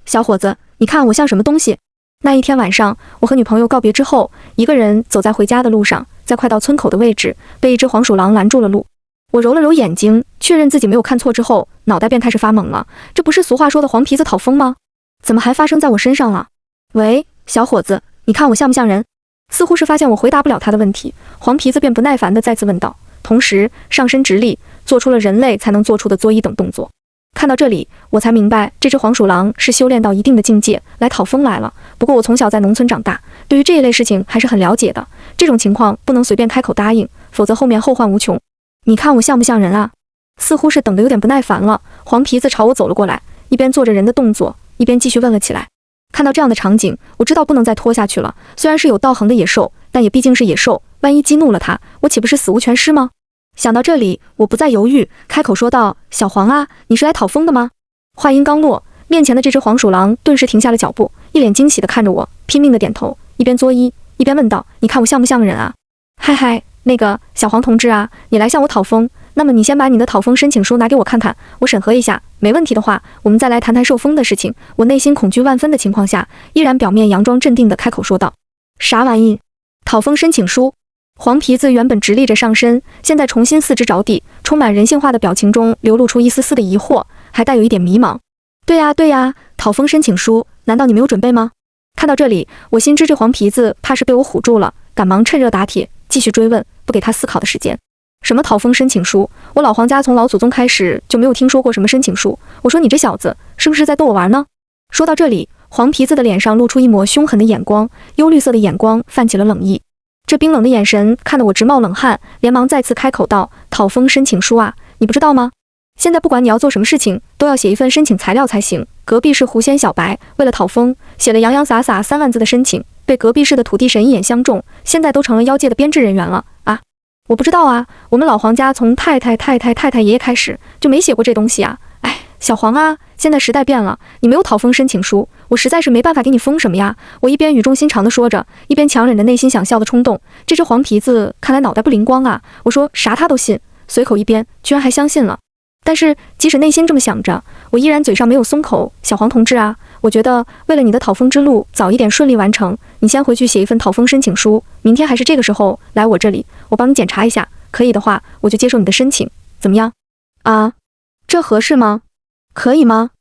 小伙子，你看我像什么东西？那一天晚上，我和女朋友告别之后，一个人走在回家的路上，在快到村口的位置，被一只黄鼠狼拦住了路。我揉了揉眼睛，确认自己没有看错之后，脑袋便开始发懵了。这不是俗话说的黄皮子讨风吗？怎么还发生在我身上了？喂，小伙子，你看我像不像人？似乎是发现我回答不了他的问题，黄皮子便不耐烦地再次问道，同时上身直立，做出了人类才能做出的作揖等动作。看到这里，我才明白这只黄鼠狼是修炼到一定的境界来讨风来了。不过我从小在农村长大，对于这一类事情还是很了解的。这种情况不能随便开口答应，否则后面后患无穷。你看我像不像人啊？似乎是等得有点不耐烦了，黄皮子朝我走了过来，一边做着人的动作，一边继续问了起来。看到这样的场景，我知道不能再拖下去了。虽然是有道行的野兽，但也毕竟是野兽，万一激怒了它，我岂不是死无全尸吗？想到这里，我不再犹豫，开口说道：“小黄啊，你是来讨风的吗？”话音刚落，面前的这只黄鼠狼顿时停下了脚步，一脸惊喜地看着我，拼命地点头，一边作揖，一边问道：“你看我像不像个人啊？”“嗨嗨，那个小黄同志啊，你来向我讨风，那么你先把你的讨风申请书拿给我看看，我审核一下，没问题的话，我们再来谈谈受风的事情。”我内心恐惧万分的情况下，依然表面佯装镇定地开口说道：“啥玩意？讨风申请书？”黄皮子原本直立着上身，现在重新四肢着地，充满人性化的表情中流露出一丝丝的疑惑，还带有一点迷茫。对呀，讨风申请书，难道你没有准备吗？看到这里，我心知这黄皮子怕是被我唬住了，赶忙趁热打铁，继续追问，不给他思考的时间。什么讨风申请书？我老黄家从老祖宗开始就没有听说过什么申请书。我说你这小子是不是在逗我玩呢？说到这里，黄皮子的脸上露出一抹凶狠的眼光，幽绿色的眼光泛起了冷意。这冰冷的眼神看得我直冒冷汗，连忙再次开口道：“讨风申请书啊，你不知道吗？现在不管你要做什么事情，都要写一份申请材料才行。隔壁市狐仙小白为了讨风，写了洋洋洒洒3万字的申请，被隔壁市的土地神一眼相中，现在都成了妖界的编制人员了啊！我不知道啊，我们老黄家从太太爷爷开始就没写过这东西啊！哎，小黄啊，现在时代变了，你没有讨风申请书，我实在是没办法给你封什么呀。”我一边语重心长地说着，一边强忍着内心想笑的冲动。这只黄皮子看来脑袋不灵光啊！我说啥他都信，随口一编，居然还相信了。但是即使内心这么想着，我依然嘴上没有松口。小黄同志啊，我觉得为了你的讨风之路早一点顺利完成，你先回去写一份讨风申请书，明天还是这个时候来我这里，我帮你检查一下，可以的话我就接受你的申请，怎么样？啊，这合适吗？可以吗？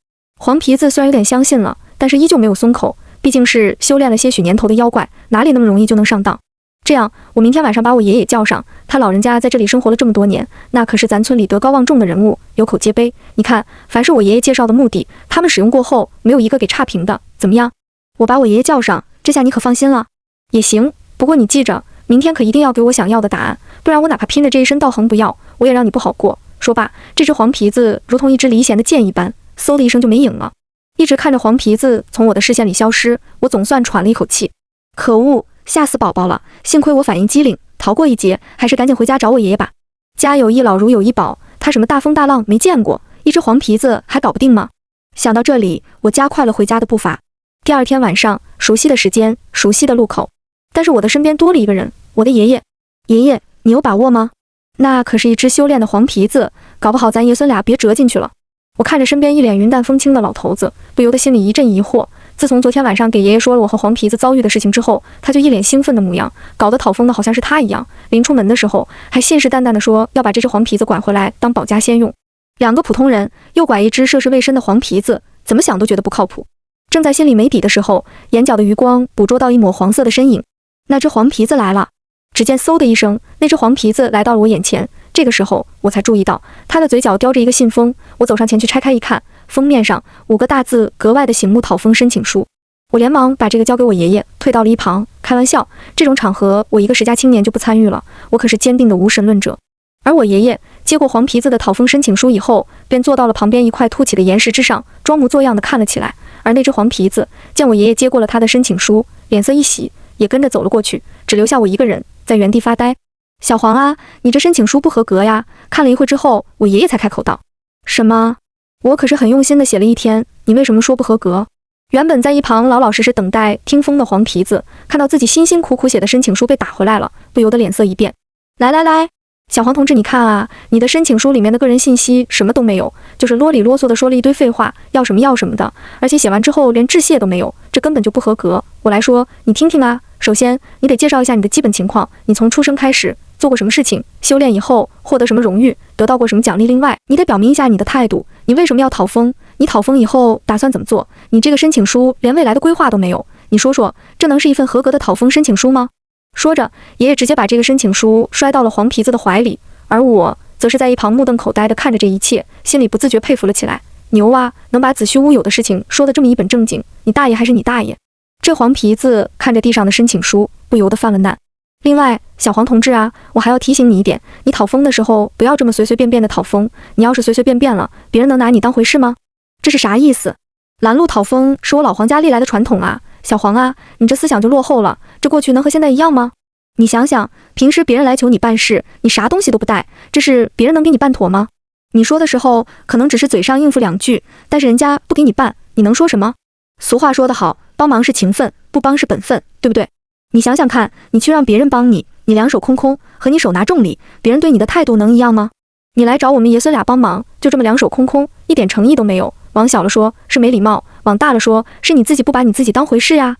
黄皮子虽然有点相信了，但是依旧没有松口，毕竟是修炼了些许年头的妖怪，哪里那么容易就能上当。这样，我明天晚上把我爷爷叫上，他老人家在这里生活了这么多年，那可是咱村里德高望重的人物，有口皆碑。你看，凡是我爷爷介绍的目的，他们使用过后，没有一个给差评的，怎么样？我把我爷爷叫上，这下你可放心了。也行，不过你记着，明天可一定要给我想要的答案，不然我哪怕拼着这一身道行不要，我也让你不好过。说罢，这只黄皮子如同一支离弦的箭一般，嗖的一声就没影了。一直看着黄皮子从我的视线里消失，我总算喘了一口气。可恶，吓死宝宝了！幸亏我反应机灵，逃过一劫，还是赶紧回家找我爷爷吧。家有一老如有一宝，他什么大风大浪没见过，一只黄皮子还搞不定吗？想到这里，我加快了回家的步伐。第二天晚上，熟悉的时间，熟悉的路口，但是我的身边多了一个人，我的爷爷。爷爷，你有把握吗？那可是一只修炼的黄皮子，搞不好咱爷孙俩别折进去了。我看着身边一脸云淡风轻的老头子，不由得心里一阵疑惑。自从昨天晚上给爷爷说了我和黄皮子遭遇的事情之后，他就一脸兴奋的模样，搞得讨风的好像是他一样。临出门的时候，还信誓旦旦地说要把这只黄皮子拐回来当保家仙用。两个普通人又拐一只涉世未深的黄皮子，怎么想都觉得不靠谱。正在心里没底的时候，眼角的余光捕捉到一抹黄色的身影，那只黄皮子来了。只见嗖的一声，那只黄皮子来到了我眼前。这个时候我才注意到他的嘴角叼着一个信封，我走上前去拆开一看，封面上5个大字格外的醒目：讨风申请书。我连忙把这个交给我爷爷，退到了一旁。开玩笑，这种场合我一个10家青年就不参与了，我可是坚定的无神论者。而我爷爷接过黄皮子的讨风申请书以后，便坐到了旁边一块凸起的岩石之上，装模作样的看了起来。而那只黄皮子见我爷爷接过了他的申请书，脸色一喜，也跟着走了过去，只留下我一个人在原地发呆。小黄啊，你这申请书不合格呀！看了一会之后，我爷爷才开口道：“什么？我可是很用心的写了一天，你为什么说不合格？”原本在一旁老老实实等待听风的黄皮子，看到自己辛辛苦苦写的申请书被打回来了，不由得脸色一变。来，小黄同志，你看啊，你的申请书里面的个人信息什么都没有，就是啰里啰嗦的说了一堆废话，要什么要什么的，而且写完之后连致谢都没有，这根本就不合格。我来说，你听听啊。首先，你得介绍一下你的基本情况，你从出生开始做过什么事情，修炼以后获得什么荣誉，得到过什么奖励。另外，你得表明一下你的态度，你为什么要讨封？你讨封以后打算怎么做？你这个申请书连未来的规划都没有，你说说，这能是一份合格的讨封申请书吗？说着，爷爷直接把这个申请书摔到了黄皮子的怀里，而我则是在一旁目瞪口呆地看着这一切，心里不自觉佩服了起来。牛啊，能把子虚乌有的事情说得这么一本正经，你大爷还是你大爷！这黄皮子看着地上的申请书，不由得犯了难。另外，小黄同志啊，我还要提醒你一点，你讨封的时候不要这么随随便便的讨封，你要是随随便便了，别人能拿你当回事吗？这是啥意思？拦路讨封是我老黄家历来的传统啊，小黄啊，你这思想就落后了，这过去能和现在一样吗？你想想，平时别人来求你办事，你啥东西都不带，这是别人能给你办妥吗？你说的时候可能只是嘴上应付两句，但是人家不给你办，你能说什么？俗话说得好，帮忙是情分，不帮是本分，对不对？你想想看，你去让别人帮你，你两手空空，和你手拿重礼，别人对你的态度能一样吗？你来找我们爷孙俩帮忙，就这么两手空空，一点诚意都没有。往小了说是没礼貌，往大了说是你自己不把你自己当回事呀。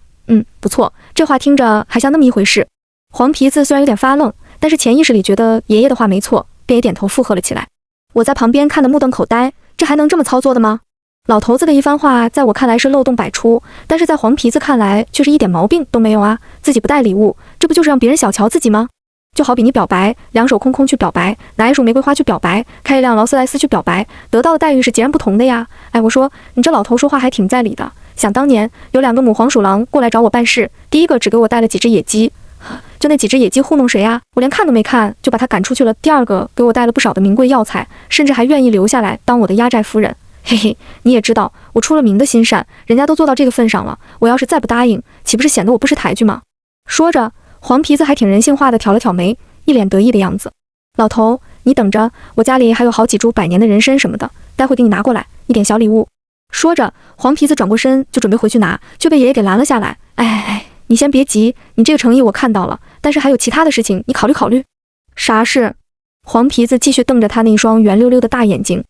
不错，这话听着还像那么一回事。黄皮子虽然有点发愣，但是潜意识里觉得爷爷的话没错，便也点头附和了起来。我在旁边看得目瞪口呆，这还能这么操作的吗？老头子的一番话在我看来是漏洞百出，但是在黄皮子看来却是一点毛病都没有啊！自己不带礼物，这不就是让别人小瞧自己吗？就好比你表白，两手空空去表白，拿一束玫瑰花去表白，开一辆劳斯莱斯去表白，得到的待遇是截然不同的呀！哎，我说你这老头说话还挺在理的。想当年有2个母黄鼠狼过来找我办事，第一个只给我带了几只野鸡，就那几只野鸡糊弄谁呀？我连看都没看就把他赶出去了。第2个给我带了不少的名贵药材，甚至还愿意留下来当我的压寨夫人。嘿嘿，你也知道我出了名的心善，人家都做到这个份上了，我要是再不答应，岂不是显得我不识抬举吗？说着，黄皮子还挺人性化的挑了挑眉，一脸得意的样子。老头，你等着，我家里还有好几株100年的人参什么的，待会给你拿过来，一点小礼物。说着，黄皮子转过身就准备回去拿，却被爷爷给拦了下来。哎，你先别急，你这个诚意我看到了，但是还有其他的事情，你考虑考虑。啥事？黄皮子继续瞪着他那一双圆溜溜的大眼睛。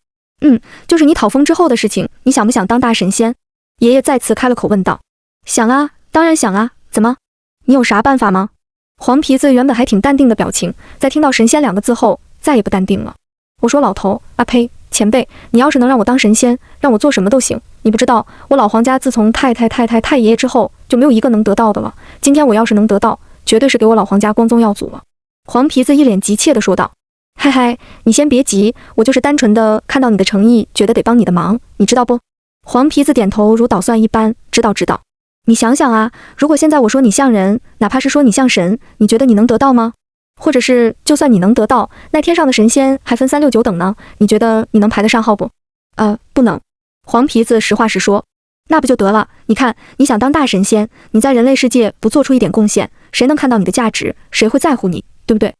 就是你讨封之后的事情，你想不想当大神仙？爷爷再次开了口问道。想啊，当然想啊，怎么？你有啥办法吗？黄皮子原本还挺淡定的表情，在听到神仙2个字后，再也不淡定了。我说老头，啊呸，前辈，你要是能让我当神仙，让我做什么都行。你不知道，我老黄家自从太爷爷之后，就没有一个能得到的了。今天我要是能得到，绝对是给我老黄家光宗耀祖了。黄皮子一脸急切地说道。嗨嗨，你先别急，我就是单纯的看到你的诚意，觉得得帮你的忙，你知道不？黄皮子点头如捣蒜一般，知道。你想想啊，如果现在我说你像人，哪怕是说你像神，你觉得你能得到吗？或者是就算你能得到，那天上的神仙还分3、6、9等呢，你觉得你能排得上号不？不能。黄皮子实话实说。那不就得了？你看，你想当大神仙，你在人类世界不做出一点贡献，谁能看到你的价值？谁会在乎你，对不对？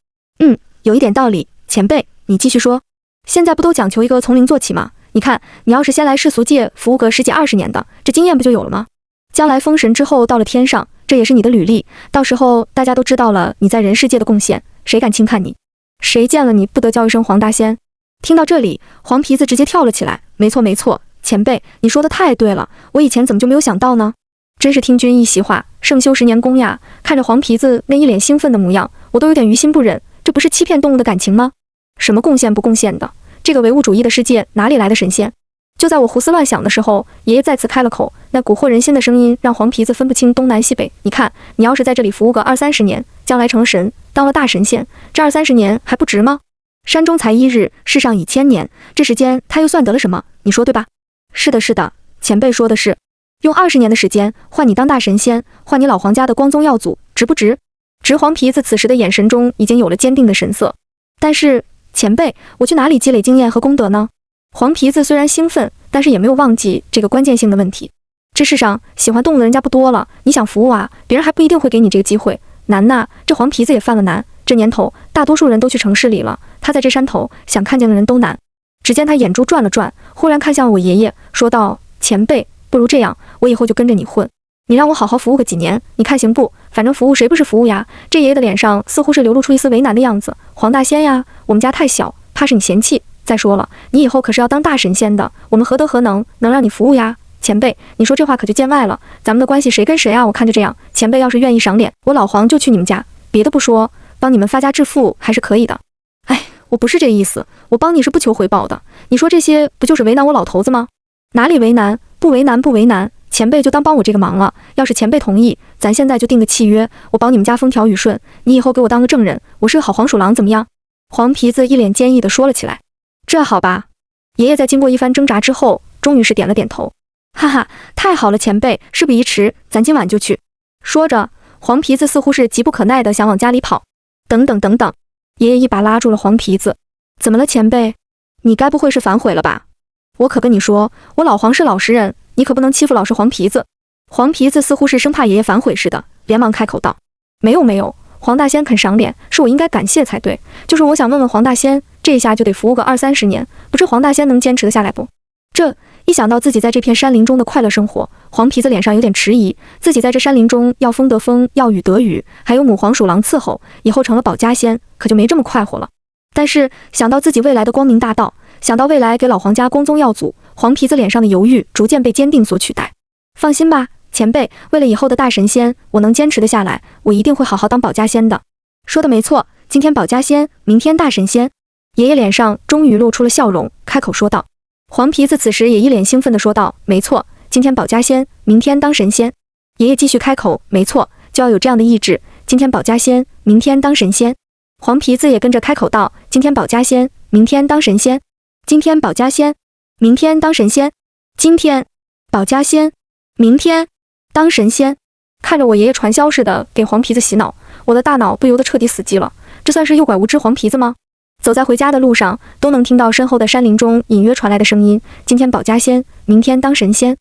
有一点道理。前辈，你继续说。现在不都讲求一个从零做起吗？你看，你要是先来世俗界服务个10几20年的，这经验不就有了吗？将来封神之后到了天上，这也是你的履历，到时候大家都知道了你在人世界的贡献，谁敢轻看你？谁见了你不得叫一声黄大仙？听到这里，黄皮子直接跳了起来。没错，前辈，你说的太对了，我以前怎么就没有想到呢？真是听君一席话，胜修10年功呀！看着黄皮子那一脸兴奋的模样，我都有点于心不忍。这不是欺骗动物的感情吗？什么贡献不贡献的？这个唯物主义的世界哪里来的神仙？就在我胡思乱想的时候，爷爷再次开了口，那蛊惑人心的声音让黄皮子分不清东南西北。你看，你要是在这里服务个20、30年，将来成了神，当了大神仙，这20、30年还不值吗？山中才1日，世上已1000年，这时间他又算得了什么？你说对吧？是的，前辈说的是，用20年的时间换你当大神仙，换你老黄家的光宗耀祖，值不值？直黄皮子此时的眼神中已经有了坚定的神色。但是前辈，我去哪里积累经验和功德呢？黄皮子虽然兴奋，但是也没有忘记这个关键性的问题。这世上喜欢动物的人家不多了，你想服务啊，别人还不一定会给你这个机会。难呐，这黄皮子也犯了难。这年头，大多数人都去城市里了，他在这山头，想看见的人都难。只见他眼珠转了转，忽然看向我爷爷，说道：前辈，不如这样，我以后就跟着你混。你让我好好服务个几年，你看行不？反正服务谁不是服务呀？这爷爷的脸上似乎是流露出一丝为难的样子。黄大仙呀，我们家太小，怕是你嫌弃。再说了，你以后可是要当大神仙的，我们何德何能让你服务呀？前辈，你说这话可就见外了，咱们的关系谁跟谁啊？我看就这样，前辈要是愿意赏脸，我老黄就去你们家。别的不说，帮你们发家致富还是可以的。哎，我不是这意思，我帮你是不求回报的。你说这些不就是为难我老头子吗？哪里为难？不为难，不为难。前辈就当帮我这个忙了，要是前辈同意，咱现在就定个契约，我保你们家风调雨顺，你以后给我当个证人，我是个好黄鼠狼，怎么样？黄皮子一脸坚毅地说了起来。这好吧？爷爷在经过一番挣扎之后，终于是点了点头。哈哈，太好了，前辈，事不宜迟，咱今晚就去。说着，黄皮子似乎是急不可耐地想往家里跑。等等等等，爷爷一把拉住了黄皮子。怎么了，前辈？你该不会是反悔了吧？我可跟你说，我老黄是老实人，你可不能欺负老实黄皮子。黄皮子似乎是生怕爷爷反悔似的，连忙开口道：没有没有，黄大仙肯赏脸，是我应该感谢才对。就是我想问问黄大仙，这一下就得服务个20-30年，不知黄大仙能坚持得下来不？这一想到自己在这片山林中的快乐生活，黄皮子脸上有点迟疑。自己在这山林中要风得风，要雨得雨，还有母黄鼠狼伺候，以后成了保家仙，可就没这么快活了。但是想到自己未来的光明大道，想到未来给老黄家光宗耀祖，黄皮子脸上的犹豫逐渐被坚定所取代。放心吧，前辈，为了以后的大神仙，我能坚持得下来，我一定会好好当保家仙的。说的没错，今天保家仙，明天大神仙。爷爷脸上终于露出了笑容，开口说道。黄皮子此时也一脸兴奋地说道：没错，今天保家仙，明天当神仙。爷爷继续开口：没错，就要有这样的意志，今天保家仙，明天当神仙。黄皮子也跟着开口道：今天保家仙，明天当神仙。今天保家仙，明天当神仙。今天保家仙，明天当神仙。看着我爷爷传销似的给黄皮子洗脑，我的大脑不由得彻底死机了。这算是诱拐无知黄皮子吗？走在回家的路上，都能听到身后的山林中隐约传来的声音：今天保家仙，明天当神仙。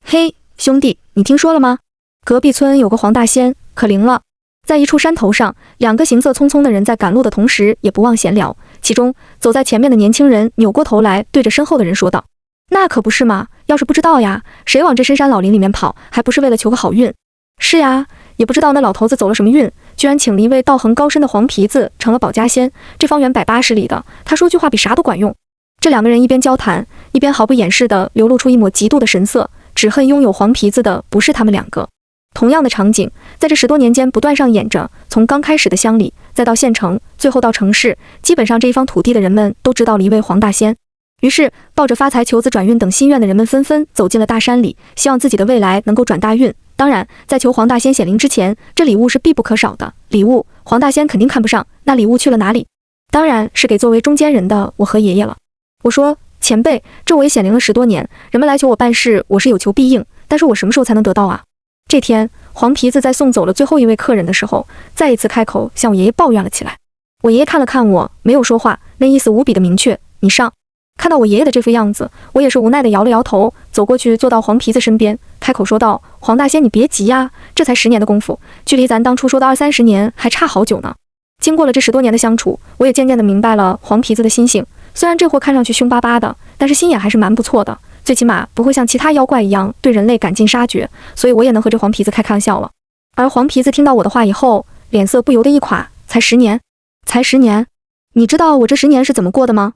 嘿，兄弟，你听说了吗？隔壁村有个黄大仙，可灵了。在一处山头上，两个行色匆匆的人在赶路的同时，也不忘闲聊。其中走在前面的年轻人扭过头来，对着身后的人说道：那可不是嘛，要是不知道呀，谁往这深山老林里面跑，还不是为了求个好运？是呀，也不知道那老头子走了什么运，居然请了一位道行高深的黄皮子成了保家仙。这方圆180里的，他说句话比啥都管用。这两个人一边交谈，一边毫不掩饰地流露出一抹嫉妒的神色，只恨拥有黄皮子的不是他们两个。同样的场景在这10多年间不断上演着，从刚开始的乡里，再到县城，最后到城市，基本上这一方土地的人们都知道了一位黄大仙。于是抱着发财求子转运等心愿的人们纷纷走进了大山里，希望自己的未来能够转大运。当然，在求黄大仙显灵之前，这礼物是必不可少的。礼物黄大仙肯定看不上，那礼物去了哪里？当然是给作为中间人的我和爷爷了。我说：前辈，这我也显灵了10多年，人们来求我办事，我是有求必应，但是我什么时候才能得到啊？这天，黄皮子在送走了最后一位客人的时候，再一次开口向我爷爷抱怨了起来。我爷爷看了看我，没有说话，那意思无比的明确：你上。看到我爷爷的这副样子，我也是无奈地摇了摇头，走过去坐到黄皮子身边，开口说道：黄大仙，你别急呀，这才10年的功夫，距离咱当初说的20-30年还差好久呢。经过了这10多年的相处，我也渐渐地明白了黄皮子的心性。虽然这货看上去凶巴巴的，但是心眼还是蛮不错的，最起码不会像其他妖怪一样对人类赶尽杀绝，所以我也能和这黄皮子开玩笑了。而黄皮子听到我的话以后，脸色不由得一垮：才10年？才10年？你知道我这10年是怎么过的吗？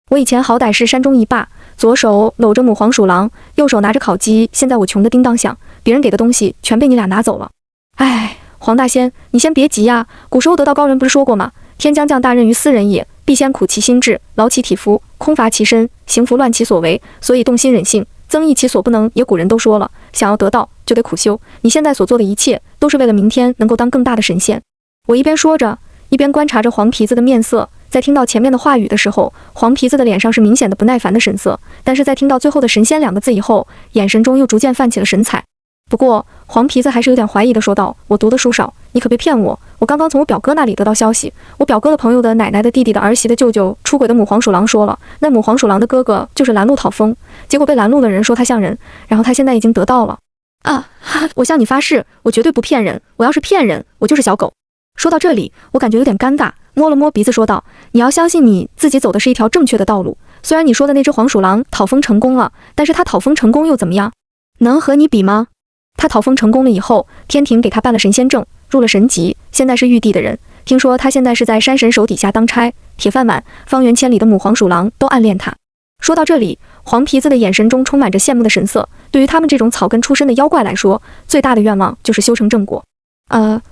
我以前好歹是山中一霸，左手搂着母黄鼠狼，右手拿着烤鸡，现在我穷得叮当响，别人给的东西全被你俩拿走了。哎，黄大仙，你先别急呀，古时候得道高人不是说过吗？天将降大任于斯人也，必先苦其心志，劳其体肤，空乏其身，行拂乱其所为，所以动心忍性，增益其所不能也。古人都说了，想要得道就得苦修，你现在所做的一切都是为了明天能够当更大的神仙。我一边说着，一边观察着黄皮子的面色。在听到前面的话语的时候，黄皮子的脸上是明显的不耐烦的神色，但是在听到最后的神仙2个字以后，眼神中又逐渐泛起了神采。不过黄皮子还是有点怀疑的说道：我读的书少，你可别骗我，我刚刚从我表哥那里得到消息，我表哥的朋友的奶奶的弟弟的儿媳的舅舅出轨的母黄鼠狼说了，那母黄鼠狼的哥哥就是拦路讨封，结果被拦路的人说他像人，然后他现在已经得到了。啊哈！我向你发誓，我绝对不骗人，我要是骗人，我就是小狗。说到这里，我感觉有点尴尬，摸了摸鼻子说道：你要相信你自己走的是一条正确的道路，虽然你说的那只黄鼠狼讨封成功了，但是他讨封成功又怎么样？能和你比吗？他讨封成功了以后，天庭给他办了神仙证，入了神籍，现在是玉帝的人。听说他现在是在山神手底下当差，铁饭碗，方圆千里的母黄鼠狼都暗恋他。说到这里，黄皮子的眼神中充满着羡慕的神色。对于他们这种草根出身的妖怪来说，最大的愿望就是修成正果。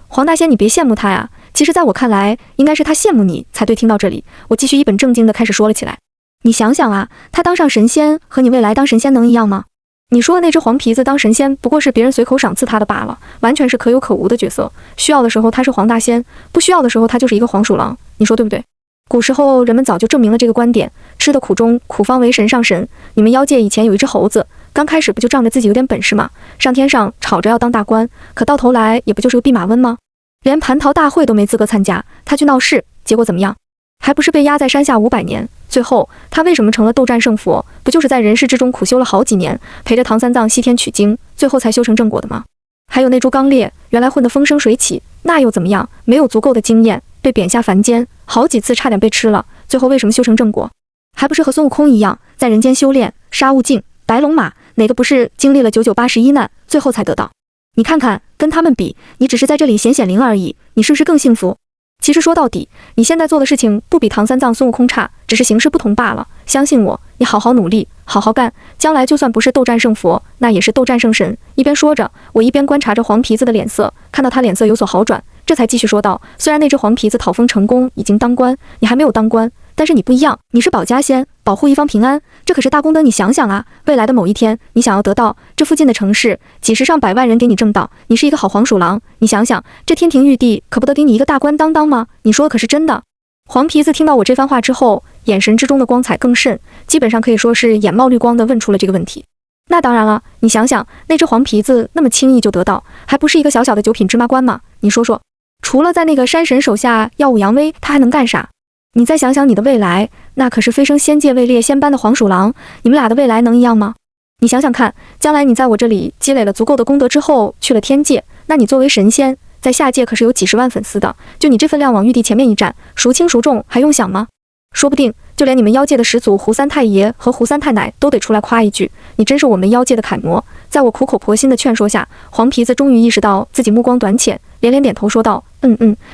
黄大仙，你别羡慕他呀。其实在我看来，应该是他羡慕你才对。听到这里，我继续一本正经地开始说了起来。你想想啊，他当上神仙和你未来当神仙能一样吗？你说的那只黄皮子当神仙，不过是别人随口赏赐他的罢了，完全是可有可无的角色。需要的时候他是黄大仙，不需要的时候他就是一个黄鼠狼，你说对不对？古时候人们早就证明了这个观点，吃的苦中苦方为神上神。你们妖界以前有一只猴子，刚开始不就仗着自己有点本事吗？上天上吵着要当大官，可到头来也不就是个弼马温吗？连蟠桃大会都没资格参加，他去闹事，结果怎么样？还不是被压在山下500年。最后他为什么成了斗战胜佛？不就是在人世之中苦修了好几年，陪着唐三藏西天取经，最后才修成正果的吗？还有那株刚烈，原来混得风生水起，那又怎么样？没有足够的经验，被贬下凡间，好几次差点被吃了，最后为什么修成正果？还不是和孙悟空一样，在人间修炼，杀悟净、白龙马，哪个不是经历了9981难，最后才得到？你看看，跟他们比，你只是在这里显显灵而已，你是不是更幸福？其实说到底，你现在做的事情不比唐三藏、孙悟空差，只是形式不同罢了。相信我，你好好努力，好好干，将来就算不是斗战胜佛，那也是斗战胜神。一边说着，我一边观察着黄皮子的脸色，看到他脸色有所好转，这才继续说道：虽然那只黄皮子讨封成功，已经当官，你还没有当官，但是你不一样，你是保家仙，保护一方平安，这可是大功德。你想想啊，未来的某一天，你想要得到这附近的城市几十上百万人给你正道，你是一个好黄鼠狼，你想想，这天庭玉帝可不得给你一个大官当当吗？你说的可是真的？黄皮子听到我这番话之后，眼神之中的光彩更甚，基本上可以说是眼冒绿光地问出了这个问题。那当然了，你想想，那只黄皮子那么轻易就得到，还不是一个小小的9品芝麻官吗？你说说，除了在那个山神手下耀武扬威，他还能干啥？你再想想你的未来，那可是飞升仙界位列仙班的黄鼠狼，你们俩的未来能一样吗？你想想看，将来你在我这里积累了足够的功德之后，去了天界，那你作为神仙，在下界可是有几十万粉丝的，就你这份量往玉帝前面一站，孰轻孰重还用想吗？说不定就连你们妖界的始祖胡三太爷和胡三太奶都得出来夸一句，你真是我们妖界的楷模。在我苦口婆心的劝说下，黄皮子终于意识到自己目光短浅，连连点头说道：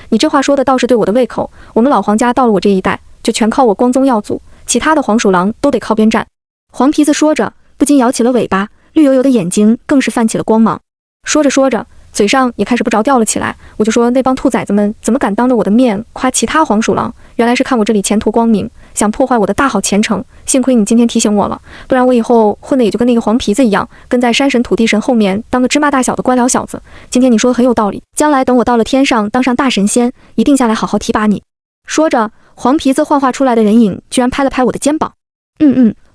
你这话说的倒是对我的胃口，我们老黄家到了我这一代，就全靠我光宗耀祖，其他的黄鼠狼都得靠边站。黄皮子说着，不禁摇起了尾巴，绿油油的眼睛更是泛起了光芒。说着说着，嘴上也开始不着调了起来。我就说那帮兔崽子们怎么敢当着我的面夸其他黄鼠狼？原来是看我这里前途光明，想破坏我的大好前程。幸亏你今天提醒我了，不然我以后混的也就跟那个黄皮子一样，跟在山神土地神后面当个芝麻大小的官僚小子。今天你说的很有道理，将来等我到了天上当上大神仙，一定下来好好提拔你。说着，黄皮子幻化出来的人影居然拍了拍我的肩膀。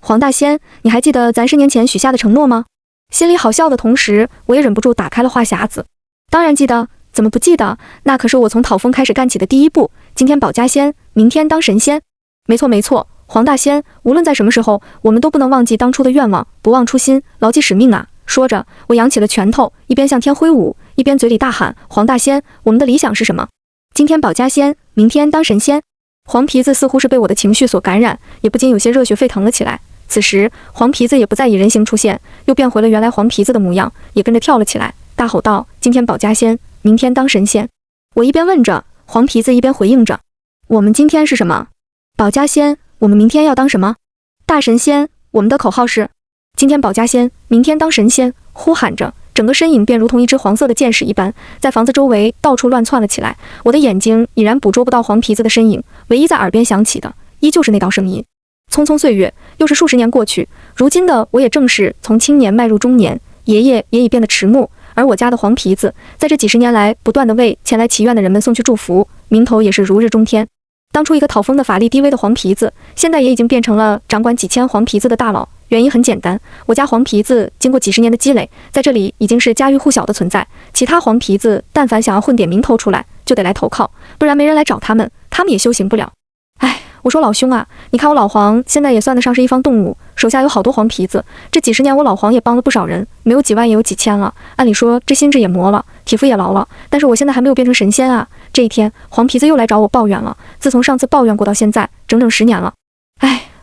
黄大仙，你还记得咱10年前许下的承诺吗？心里好笑的同时，我也忍不住打开了话匣子。当然记得，怎么不记得？那可是我从讨封开始干起的第一步。今天保家仙，明天当神仙。没错，黄大仙，无论在什么时候，我们都不能忘记当初的愿望，不忘初心，牢记使命啊！说着，我扬起了拳头，一边向天挥舞，一边嘴里大喊：黄大仙，我们的理想是什么？今天保家仙，明天当神仙。黄皮子似乎是被我的情绪所感染，也不禁有些热血沸腾了起来。此时，黄皮子也不再以人形出现，又变回了原来黄皮子的模样，也跟着跳了起来，大吼道：今天保家仙，明天当神仙。我一边问着，黄皮子一边回应着：我们今天是什么？保家仙。我们明天要当什么？大神仙。我们的口号是：今天保家仙，明天当神仙。呼喊着，整个身影便如同一只黄色的箭矢一般，在房子周围到处乱窜了起来。我的眼睛已然捕捉不到黄皮子的身影，唯一在耳边响起的，依旧是那道声音。匆匆岁月，又是数十年过去，如今的我也正是从青年迈入中年，爷爷也已变得迟暮，而我家的黄皮子，在这几十年来不断地为前来祈愿的人们送去祝福，名头也是如日中天。当初一个讨封的法力低微的黄皮子，现在也已经变成了掌管几千黄皮子的大佬。原因很简单，我家黄皮子经过几十年的积累，在这里已经是家喻户晓的存在。其他黄皮子但凡想要混点名头出来，就得来投靠，不然没人来找他们，他们也修行不了。我说老兄啊，你看我老黄现在也算得上是一方动物，手下有好多黄皮子，这几十年我老黄也帮了不少人，没有几万也有几千了。按理说这心智也磨了，体肤也劳了，但是我现在还没有变成神仙啊。这一天，黄皮子又来找我抱怨了，自从上次抱怨过到现在，整整10年了。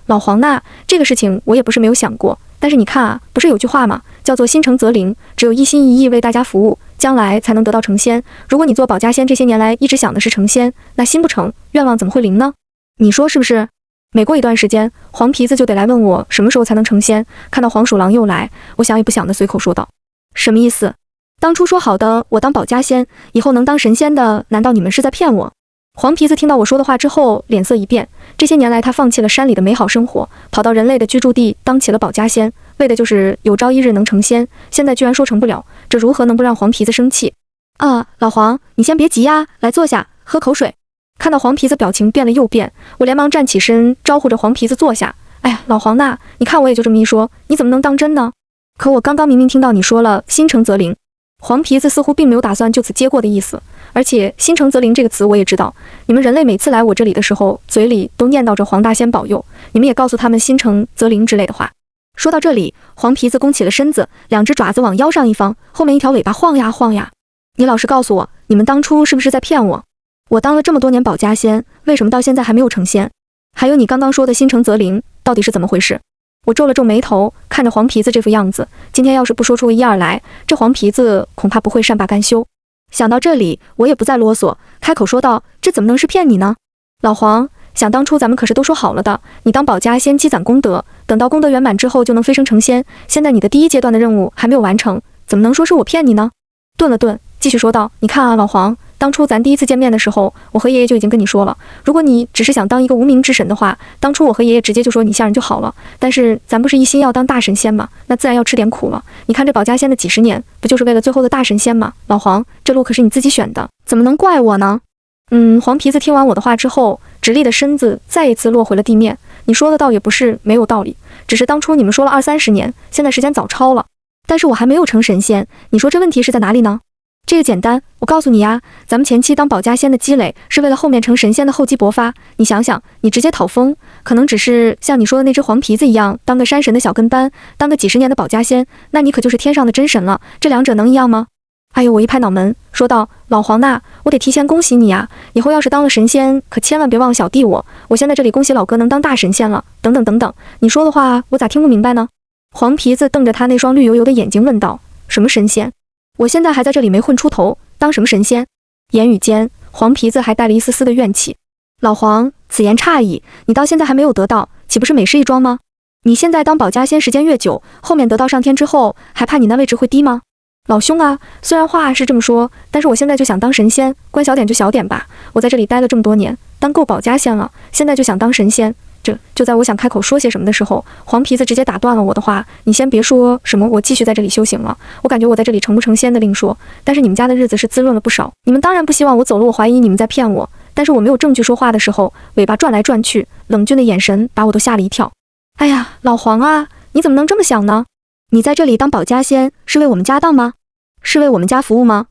老黄呐，这个事情我也不是没有想过，但是你看啊，不是有句话吗？叫做心诚则灵，只有一心一意为大家服务，将来才能得到成仙。如果你做保家仙这些年来一直想的是成仙，那心不成，愿望怎么会灵呢？你说是不是？每过一段时间，黄皮子就得来问我什么时候才能成仙。看到黄鼠狼又来，我想也不想的随口说道：什么意思？当初说好的我当保家仙，以后能当神仙的，难道你们是在骗我？黄皮子听到我说的话之后，脸色一变。这些年来，他放弃了山里的美好生活，跑到人类的居住地当起了保家仙，为的就是有朝一日能成仙。现在居然说成不了，这如何能不让黄皮子生气？啊，老黄，你先别急呀，来坐下，喝口水。看到黄皮子表情变了又变，我连忙站起身，招呼着黄皮子坐下。哎呀，老黄呐，你看我也就这么一说，你怎么能当真呢？可我刚刚明明听到你说了心诚则灵。黄皮子似乎并没有打算就此接过的意思，而且心诚则灵这个词我也知道，你们人类每次来我这里的时候，嘴里都念叨着黄大仙保佑，你们也告诉他们心诚则灵之类的话。说到这里，黄皮子弓起了身子，两只爪子往腰上一放，后面一条尾巴晃呀晃呀。你老实告诉我，你们当初是不是在骗我？我当了这么多年保家仙，为什么到现在还没有成仙？还有你刚刚说的心诚则灵，到底是怎么回事？我皱了皱眉头，看着黄皮子这副样子，今天要是不说出个一二来，这黄皮子恐怕不会善罢甘休。想到这里，我也不再啰嗦，开口说道：这怎么能是骗你呢？老黄，想当初咱们可是都说好了的，你当保家仙积攒功德，等到功德圆满之后就能飞升成仙，现在你的第一阶段的任务还没有完成，怎么能说是我骗你呢？顿了顿，继续说道：你看啊，老黄，当初咱第一次见面的时候，我和爷爷就已经跟你说了，如果你只是想当一个无名之神的话，当初我和爷爷直接就说你下人就好了。但是咱不是一心要当大神仙吗？那自然要吃点苦了。你看这保家仙的几十年，不就是为了最后的大神仙吗？老黄，这路可是你自己选的，怎么能怪我呢？黄皮子听完我的话之后，直立的身子再一次落回了地面。你说的倒也不是没有道理，只是当初你们说了20-30年，现在时间早超了，但是我还没有成神仙，你说这问题是在哪里呢？这个简单，我告诉你呀，咱们前期当保家仙的积累，是为了后面成神仙的厚积薄发。你想想，你直接讨封，可能只是像你说的那只黄皮子一样，当个山神的小跟班，当个几十年的保家仙，那你可就是天上的真神了。这两者能一样吗？哎呦，我一拍脑门，说道：老黄呐，我得提前恭喜你啊！以后要是当了神仙，可千万别忘了小弟我。我先在这里恭喜老哥能当大神仙了。等等等等，你说的话我咋听不明白呢？黄皮子瞪着他那双绿油油的眼睛问道：什么神仙？我现在还在这里没混出头，当什么神仙？言语间，黄皮子还带了一丝丝的怨气。老黄，此言差矣，你到现在还没有得到，岂不是美事一桩吗？你现在当保家仙时间越久，后面得道上天之后，还怕你那位置会低吗？老兄啊，虽然话是这么说，但是我现在就想当神仙，关小点就小点吧。我在这里待了这么多年，当够保家仙了，现在就想当神仙。就在我想开口说些什么的时候，黄皮子直接打断了我的话。你先别说什么我继续在这里修行了，我感觉我在这里成不成仙的另说，但是你们家的日子是滋润了不少。你们当然不希望我走了，我怀疑你们在骗我，但是我没有证据说话的时候，尾巴转来转去，冷峻的眼神把我都吓了一跳。哎呀，老黄啊，你怎么能这么想呢？你在这里当保家仙是为我们家当吗？是为我们家服务吗？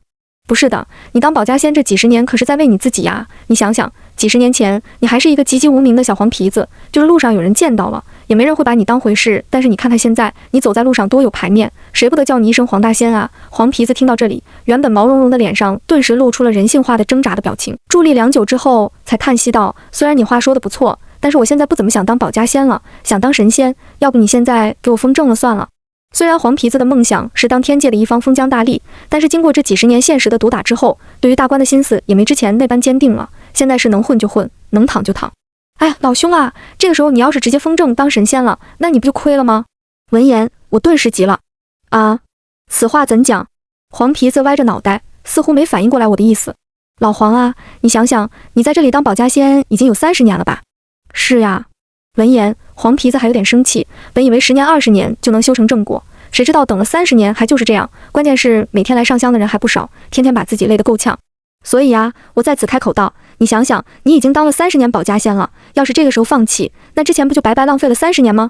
不是的，你当保家仙这几十年可是在为你自己呀。你想想，几十年前你还是一个籍籍无名的小黄皮子，就是路上有人见到了，也没人会把你当回事。但是你看他现在，你走在路上多有排面，谁不得叫你一声黄大仙啊？黄皮子听到这里，原本毛茸茸的脸上顿时露出了人性化的挣扎的表情，伫立良久之后，才叹息道：虽然你话说的不错，但是我现在不怎么想当保家仙了，想当神仙。要不你现在给我封正了算了。虽然黄皮子的梦想是当天界的一方封疆大吏，但是经过这几十年现实的毒打之后，对于大官的心思也没之前那般坚定了。现在是能混就混，能躺就躺。哎，老兄啊，这个时候你要是直接封正当神仙了，那你不就亏了吗？闻言，我顿时急了。啊，此话怎讲？黄皮子歪着脑袋，似乎没反应过来我的意思。老黄啊，你想想，你在这里当保家仙已经有30年了吧？是呀。闻言，黄皮子还有点生气，本以为10年20年就能修成正果，谁知道等了30年还就是这样。关键是每天来上香的人还不少，天天把自己累得够呛。所以啊，我在此开口道，你想想，你已经当了30年保家仙了，要是这个时候放弃，那之前不就白白浪费了30年吗？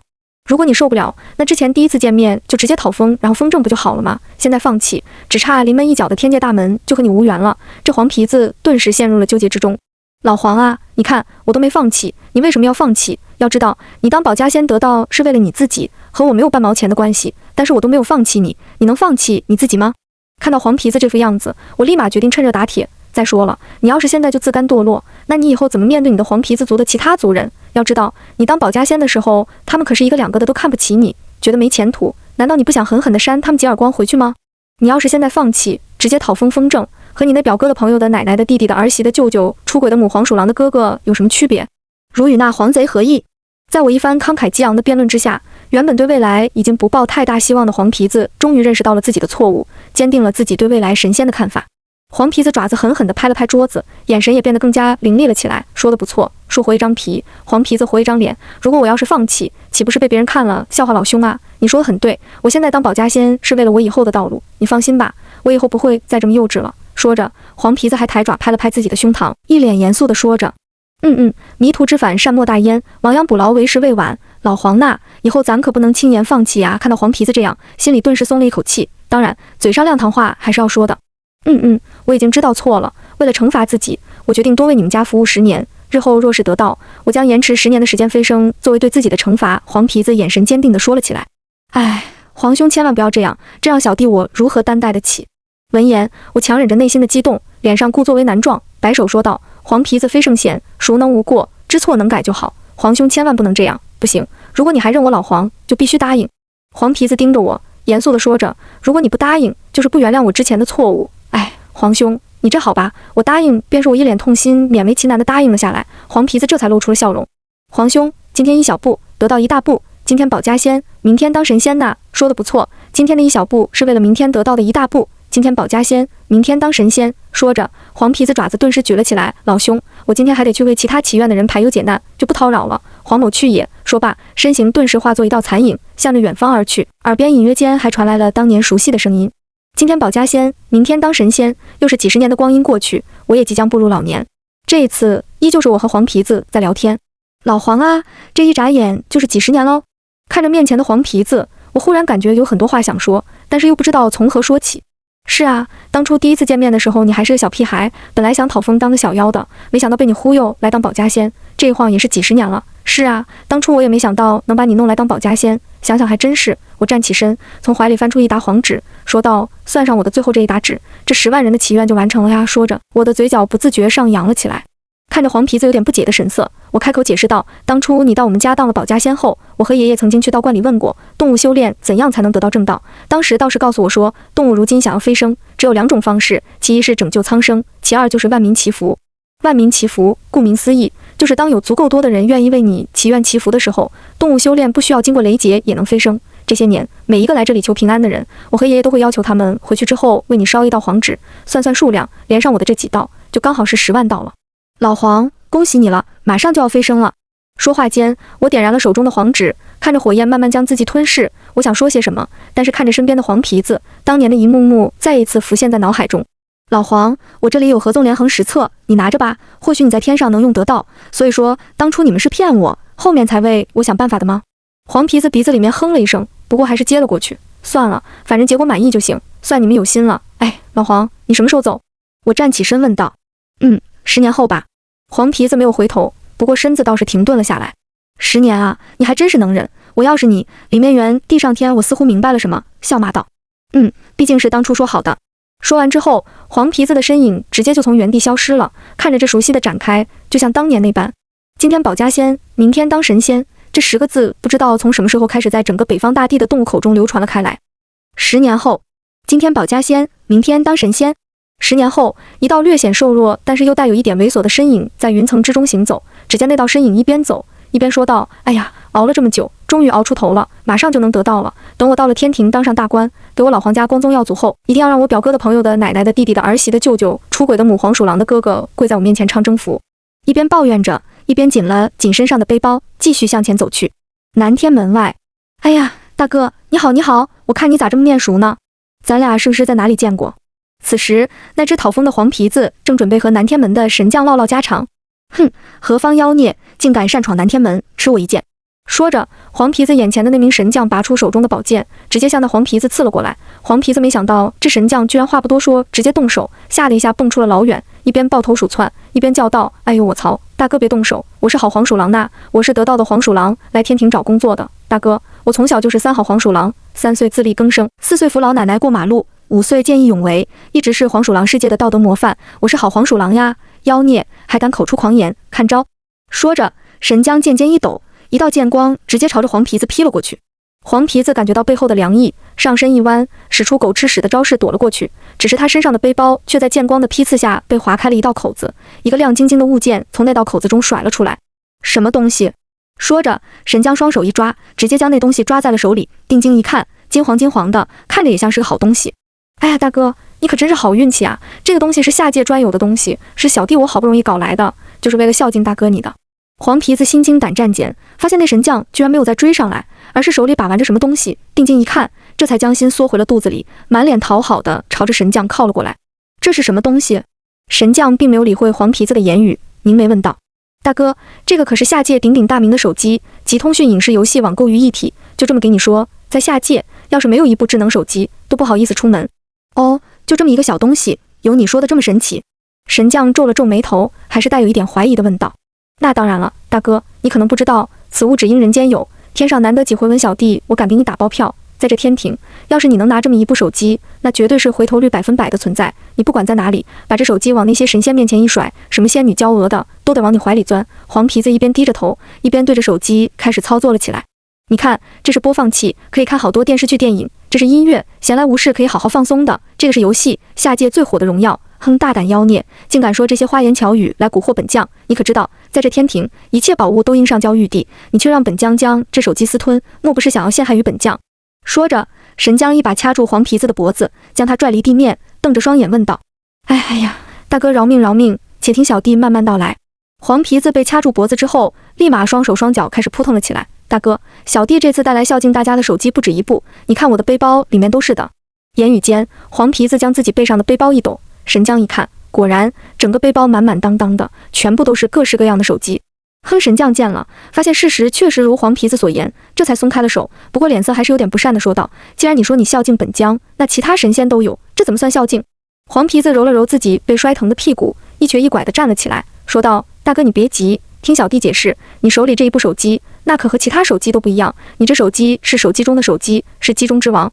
如果你受不了，那之前第一次见面就直接讨封，然后封正不就好了吗？现在放弃，只差临门一脚的天界大门就和你无缘了。这黄皮子顿时陷入了纠结之中。老黄啊，你看我都没放弃，你为什么要放弃？要知道，你当保家仙得道是为了你自己，和我没有半毛钱的关系，但是我都没有放弃你，你能放弃你自己吗？看到黄皮子这副样子，我立马决定趁热打铁。再说了，你要是现在就自甘堕落，那你以后怎么面对你的黄皮子族的其他族人？要知道，你当保家仙的时候，他们可是一个两个的都看不起你，觉得没前途，难道你不想狠狠地扇他们几耳光回去吗？你要是现在放弃，直接讨封正，和你那表哥的朋友的奶奶的弟弟的儿媳的舅舅出轨的母黄鼠狼的哥哥有什么区别？如与那黄贼何异？在我一番慷慨激昂的辩论之下，原本对未来已经不抱太大希望的黄皮子终于认识到了自己的错误，坚定了自己对未来神仙的看法。黄皮子爪子狠狠地拍了拍桌子，眼神也变得更加凌厉了起来。说得不错，树活一张皮，黄皮子活一张脸。如果我要是放弃，岂不是被别人看了笑话老兄啊？你说得很对，我现在当保家仙是为了我以后的道路，你放心吧，我以后不会再这么幼稚了。说着，黄皮子还抬爪拍了拍自己的胸膛，一脸严肃地说着：迷途知返，善莫大焉，亡羊补牢，为时未晚。老黄呐，以后咱可不能轻言放弃啊！看到黄皮子这样，心里顿时松了一口气。当然，嘴上亮堂话还是要说的。我已经知道错了。为了惩罚自己，我决定多为你们家服务10年。日后若是得到，我将延迟10年的时间飞升，作为对自己的惩罚。黄皮子眼神坚定地说了起来。哎，黄兄千万不要这样，这让小弟我如何担待得起？闻言，我强忍着内心的激动，脸上故作为难状，摆手说道：黄皮子非圣贤，孰能无过？知错能改就好。黄兄千万不能这样，不行，如果你还认我老黄，就必须答应。黄皮子盯着我，严肃地说着：如果你不答应，就是不原谅我之前的错误。哎，黄兄，你这好吧，我答应便是我一脸痛心，勉为其难地答应了下来。黄皮子这才露出了笑容。黄兄，今天一小步得到一大步，今天保家仙，明天当神仙呐。说得不错，今天的一小步是为了明天得到的一大步。今天保家仙，明天当神仙。说着，黄皮子爪子顿时举了起来。老兄，我今天还得去为其他祈愿的人排忧解难，就不叨扰了。黄某去也。说罢，身形顿时化作一道残影，向着远方而去。耳边隐约间还传来了当年熟悉的声音。今天保家仙，明天当神仙。又是几十年的光阴过去，我也即将步入老年。这一次，依旧是我和黄皮子在聊天。老黄啊，这一眨眼就是几十年喽。看着面前的黄皮子，我忽然感觉有很多话想说，但是又不知道从何说起。是啊，当初第一次见面的时候，你还是个小屁孩，本来想讨封当个小妖的，没想到被你忽悠来当保家仙，这一晃也是几十年了。是啊，当初我也没想到能把你弄来当保家仙，想想还真是。我站起身，从怀里翻出一沓黄纸，说道：算上我的最后这一沓纸，这10万人的祈愿就完成了呀。说着，我的嘴角不自觉上扬了起来。看着黄皮子有点不解的神色，我开口解释道：当初你到我们家当了保家仙后，我和爷爷曾经去道观里问过，动物修炼怎样才能得到正道。当时道士告诉我说，动物如今想要飞升，只有2种方式，其一是拯救苍生，其二就是万民祈福。万民祈福，顾名思义，就是当有足够多的人愿意为你祈愿祈福的时候，动物修炼不需要经过雷劫也能飞升。这些年，每一个来这里求平安的人，我和爷爷都会要求他们回去之后为你烧一道黄纸，算算数量，连上我的这几道，就刚好是10万道了。老黄，恭喜你了，马上就要飞升了。说话间，我点燃了手中的黄纸，看着火焰慢慢将自己吞噬。我想说些什么，但是看着身边的黄皮子，当年的一幕幕再一次浮现在脑海中。老黄，我这里有合纵连横10册，你拿着吧，或许你在天上能用得到。所以说，当初你们是骗我，后面才为我想办法的吗？黄皮子鼻子里面哼了一声，不过还是接了过去。算了，反正结果满意就行，算你们有心了。哎，老黄，你什么时候走？我站起身问道。10年后吧。黄皮子没有回头，不过身子倒是停顿了下来。10年啊，你还真是能忍。我要是你，里面圆地上天，我似乎明白了什么，笑骂道：毕竟是当初说好的。说完之后，黄皮子的身影直接就从原地消失了。看着这熟悉的展开，就像当年那般。今天保家仙，明天当神仙，这10个字不知道从什么时候开始在整个北方大地的动物口中流传了开来。10年后，今天保家仙，明天当神仙。10年后，一道略显瘦弱，但是又带有一点猥琐的身影在云层之中行走。只见那道身影一边走一边说道：哎呀，熬了这么久，终于熬出头了，马上就能得到了。等我到了天庭当上大官，给我老黄家光宗耀祖后，一定要让我表哥的朋友的奶奶的弟弟的儿媳的舅舅出轨的母黄鼠狼的哥哥跪在我面前唱征服。一边抱怨着，一边紧了紧身上的背包，继续向前走去。南天门外，哎呀，大哥，你好你好，我看你咋这么面熟呢？咱俩是不是在哪里见过？此时，那只讨风的黄皮子正准备和南天门的神将唠唠家常。何方妖孽，竟敢擅闯南天门，吃我一剑！说着，黄皮子眼前的那名神将拔出手中的宝剑，直接向那黄皮子刺了过来。黄皮子没想到这神将居然话不多说，直接动手，吓得一下蹦出了老远，一边抱头鼠窜，一边叫道：哎呦我操，大哥别动手，我是好黄鼠狼呐，我是得道的黄鼠狼，来天庭找工作的。大哥，我从小就是3好黄鼠狼，3岁自力更生，4岁扶老奶奶过马路，5岁见义勇为，一直是黄鼠狼世界的道德模范，我是好黄鼠狼呀！妖孽还敢口出狂言，看招！说着，神将剑尖一抖，一道剑光直接朝着黄皮子劈了过去。黄皮子感觉到背后的凉意，上身一弯，使出狗吃屎的招式躲了过去。只是他身上的背包却在剑光的劈刺下被划开了一道口子，一个亮晶晶的物件从那道口子中甩了出来。什么东西？说着，神将双手一抓，直接将那东西抓在了手里。定睛一看，金黄金黄的，看着也像是个好东西。哎呀，大哥，你可真是好运气啊！这个东西是下界专有的东西，是小弟我好不容易搞来的，就是为了孝敬大哥你的。黄皮子心惊胆战间，发现那神将居然没有再追上来，而是手里把玩着什么东西。定睛一看，这才将心缩回了肚子里，满脸讨好的朝着神将靠了过来。这是什么东西？神将并没有理会黄皮子的言语，凝眉问道：大哥，这个可是下界鼎鼎大名的手机，集通讯影视游戏网购于一体，就这么给你说，在下界要是没有一部智能手机，都不好意思出门。哦，就这么一个小东西，有你说的这么神奇？神将皱了皱眉头，还是带有一点怀疑的问道：那当然了，大哥，你可能不知道，此物只因人间有，天上难得几回闻小弟，我敢给你打包票，在这天庭，要是你能拿这么一部手机，那绝对是回头率100%的存在。你不管在哪里，把这手机往那些神仙面前一甩，什么仙女娇娥的，都得往你怀里钻。黄皮子一边低着头，一边对着手机开始操作了起来。你看，这是播放器，可以看好多电视剧电影；这是音乐，闲来无事可以好好放松的；这个是游戏，下界最火的荣耀。哼，大胆妖孽，竟敢说这些花言巧语来蛊惑本将！你可知道，在这天庭，一切宝物都应上交玉帝，你却让本将将这手机私吞，莫不是想要陷害于本将？说着，神将一把掐住黄皮子的脖子，将他拽离地面，瞪着双眼问道：哎呀，大哥饶命饶命，且听小弟慢慢道来。黄皮子被掐住脖子之后，立马双手双脚开始扑腾了起来。大哥，小弟这次带来孝敬大家的手机不止一部，你看我的背包里面都是的。言语间，黄皮子将自己背上的背包一抖，神将一看，果然整个背包满满当当的，全部都是各式各样的手机。哼，神将见了，发现事实确实如黄皮子所言，这才松开了手，不过脸色还是有点不善的说道：既然你说你孝敬本将，那其他神仙都有，这怎么算孝敬？黄皮子揉了揉自己被摔疼的屁股，一瘸一拐地站了起来，说道：大哥你别急，听小弟解释，你手里这一部手机，那可和其他手机都不一样，你这手机是手机中的手机，是机中之王。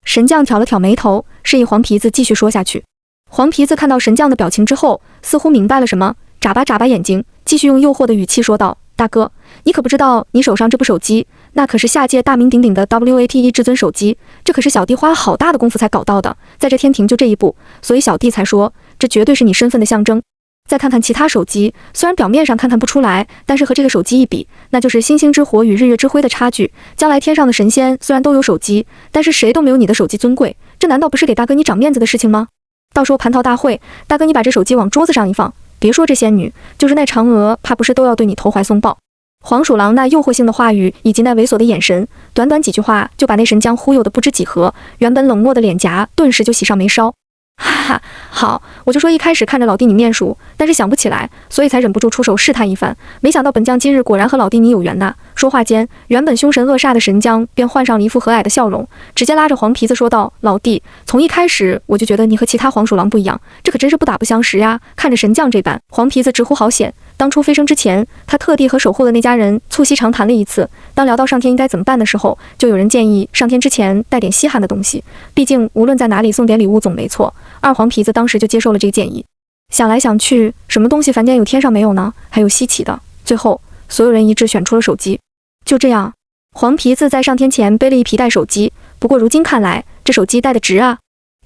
神将挑了挑眉头，示意黄皮子继续说下去。黄皮子看到神将的表情之后，似乎明白了什么，眨巴眨巴眼睛，继续用诱惑的语气说道：大哥，你可不知道，你手上这部手机，那可是下界大名鼎鼎的 WATE 至尊手机，这可是小弟花了好大的功夫才搞到的，在这天庭就这一部，所以小弟才说，这绝对是你身份的象征。再看看其他手机，虽然表面上看不出来，但是和这个手机一比，那就是星星之火与日月之辉的差距。将来天上的神仙虽然都有手机，但是谁都没有你的手机尊贵，这难道不是给大哥你长面子的事情吗？到时候蟠桃大会，大哥你把这手机往桌子上一放，别说这仙女，就是那嫦娥，怕不是都要对你投怀送抱。黄鼠狼那诱惑性的话语以及那猥琐的眼神，短短几句话就把那神将忽悠得不知几何，原本冷漠的脸颊顿时就喜上眉梢。哈哈，好，我就说一开始看着老弟你面熟，但是想不起来，所以才忍不住出手试探一番。没想到本将今日果然和老弟你有缘呐！说话间，原本凶神恶煞的神将便换上了一副和蔼的笑容，直接拉着黄皮子说道：老弟，从一开始我就觉得你和其他黄鼠狼不一样，这可真是不打不相识呀！看着神将这般，黄皮子直呼好险。当初飞升之前，他特地和守候的那家人促膝长谈了一次，当聊到上天应该怎么办的时候，就有人建议上天之前带点稀罕的东西，毕竟无论在哪里送点礼物总没错。二黄皮子当时就接受了这个建议。想来想去，什么东西凡间有天上没有呢？还有稀奇的。最后，所有人一致选出了手机。就这样，黄皮子在上天前背了一皮带手机，不过如今看来，这手机带的值啊。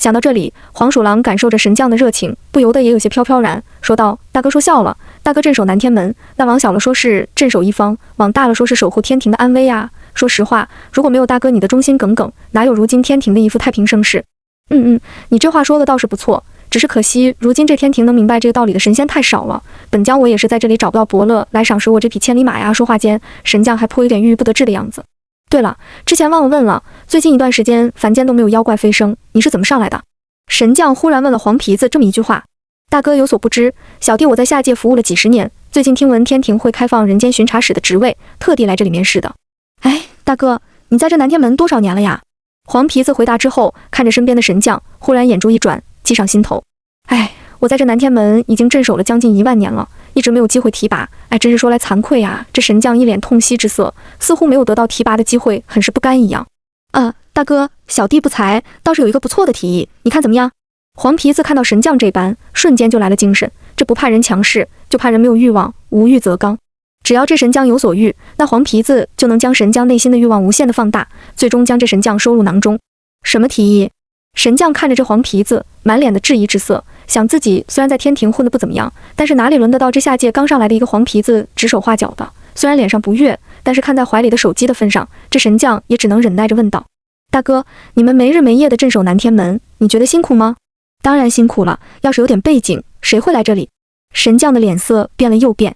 想到这里，黄鼠狼感受着神将的热情，不由得也有些飘飘然，说道：大哥说笑了，大哥镇守南天门，那往小了说是镇守一方，往大了说是守护天庭的安危啊。说实话，如果没有大哥你的忠心耿耿，哪有如今天庭的一副太平盛世？你这话说的倒是不错，只是可惜如今这天庭能明白这个道理的神仙太少了，本将我也是在这里找不到伯乐来赏识我这匹千里马呀。说话间，神将还颇有点郁郁不得志的样子。对了，之前忘了问了，最近一段时间凡间都没有妖怪飞升，你是怎么上来的？神将忽然问了黄皮子这么一句话。大哥有所不知，小弟我在下界服务了几十年，最近听闻天庭会开放人间巡查使的职位，特地来这里面试的。哎，大哥，你在这南天门多少年了呀？黄皮子回答之后，看着身边的神将，忽然眼珠一转，计上心头。哎，我在这南天门已经镇守了将近10000年了，一直没有机会提拔，哎，真是说来惭愧啊！这神将一脸痛惜之色，似乎没有得到提拔的机会，很是不甘一样。大哥，小弟不才，倒是有一个不错的提议，你看怎么样？黄皮子看到神将这般，瞬间就来了精神，这不怕人强势，就怕人没有欲望，无欲则刚。只要这神将有所欲，那黄皮子就能将神将内心的欲望无限的放大，最终将这神将收入囊中。什么提议？神将看着这黄皮子，满脸的质疑之色，想自己虽然在天庭混得不怎么样，但是哪里轮得到这下界刚上来的一个黄皮子指手画脚的？虽然脸上不悦，但是看在怀里的手机的份上，这神将也只能忍耐着问道：大哥，你们没日没夜的镇守南天门，你觉得辛苦吗？当然辛苦了，要是有点背景，谁会来这里？神将的脸色变了又变。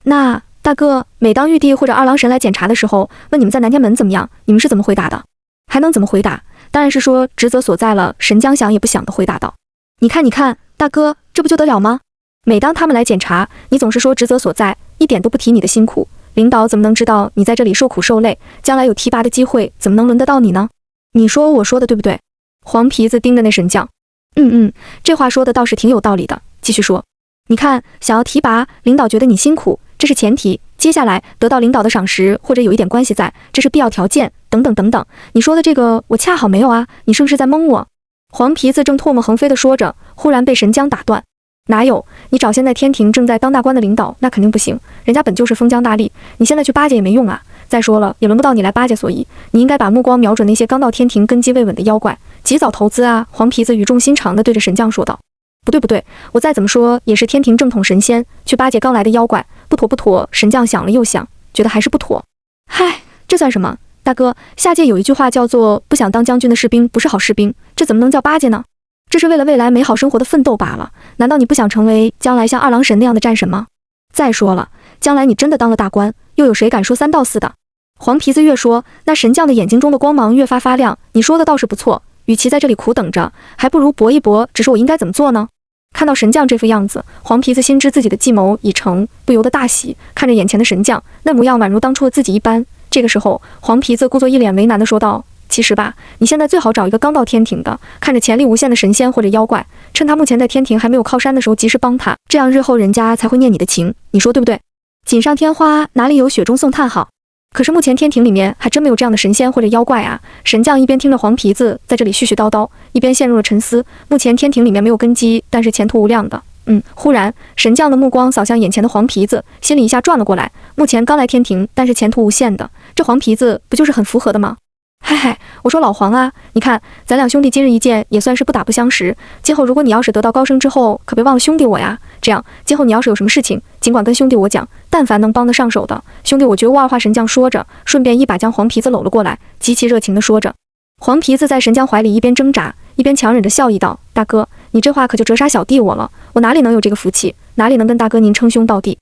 那大哥，每当玉帝或者二郎神来检查的时候，问你们在南天门怎么样，你们是怎么回答的？还能怎么回答？当然是说职责所在了。神将想也不想地回答道：你看，大哥，这不就得了吗？每当他们来检查，你总是说职责所在，一点都不提你的辛苦。领导怎么能知道你在这里受苦受累？将来有提拔的机会，怎么能轮得到你呢？你说我说的对不对？黄皮子盯着那神将，这话说的倒是挺有道理的。继续说，你看，想要提拔，领导觉得你辛苦，这是前提，接下来得到领导的赏识或者有一点关系在，这是必要条件，等等等等。你说的这个我恰好没有啊，你是不是在蒙我？黄皮子正唾沫横飞地说着，忽然被神将打断。哪有？你找现在天庭正在当大官的领导，那肯定不行，人家本就是封疆大吏，你现在去巴结也没用啊。再说了，也轮不到你来巴结，所以你应该把目光瞄准那些刚到天庭根基未稳的妖怪，及早投资啊。黄皮子语重心长地对着神将说道。不对，我再怎么说也是天庭正统神仙，去巴结刚来的妖怪，不妥。神将想了又想，觉得还是不妥。嗨，这算什么？大哥，下界有一句话叫做不想当将军的士兵不是好士兵，这怎么能叫巴结呢？这是为了未来美好生活的奋斗罢了。难道你不想成为将来像二郎神那样的战神吗？再说了，将来你真的当了大官，又有谁敢说三道四的？黄皮子越说，那神将的眼睛中的光芒越发亮。你说的倒是不错，与其在这里苦等着，还不如搏一搏。只是我应该怎么做呢？看到神将这副样子，黄皮子心知自己的计谋已成，不由得大喜，看着眼前的神将，那模样宛如当初的自己一般。这个时候，黄皮子故作一脸为难地说道：其实吧，你现在最好找一个刚到天庭的，看着潜力无限的神仙或者妖怪，趁他目前在天庭还没有靠山的时候及时帮他，这样日后人家才会念你的情，你说对不对？锦上添花哪里有雪中送炭好？可是目前天庭里面还真没有这样的神仙或者妖怪啊。神将一边听着黄皮子在这里絮絮叨叨，一边陷入了沉思。目前天庭里面没有根基，但是前途无量的。忽然神将的目光扫向眼前的黄皮子，心里一下转了过来。目前刚来天庭，但是前途无限的，这黄皮子不就是很符合的吗？嗨，我说老黄啊，你看咱俩兄弟今日一见，也算是不打不相识。今后如果你要是得到高升之后，可别忘了兄弟我呀。这样今后你要是有什么事情，尽管跟兄弟我讲，但凡能帮得上手的，兄弟我绝无二话。神将说着，顺便一把将黄皮子搂了过来，极其热情地说着。黄皮子在神将怀里一边挣扎，一边强忍着笑意道：大哥，你这话可就折杀小弟我了，我哪里能有这个福气，哪里能跟大哥您称兄道弟？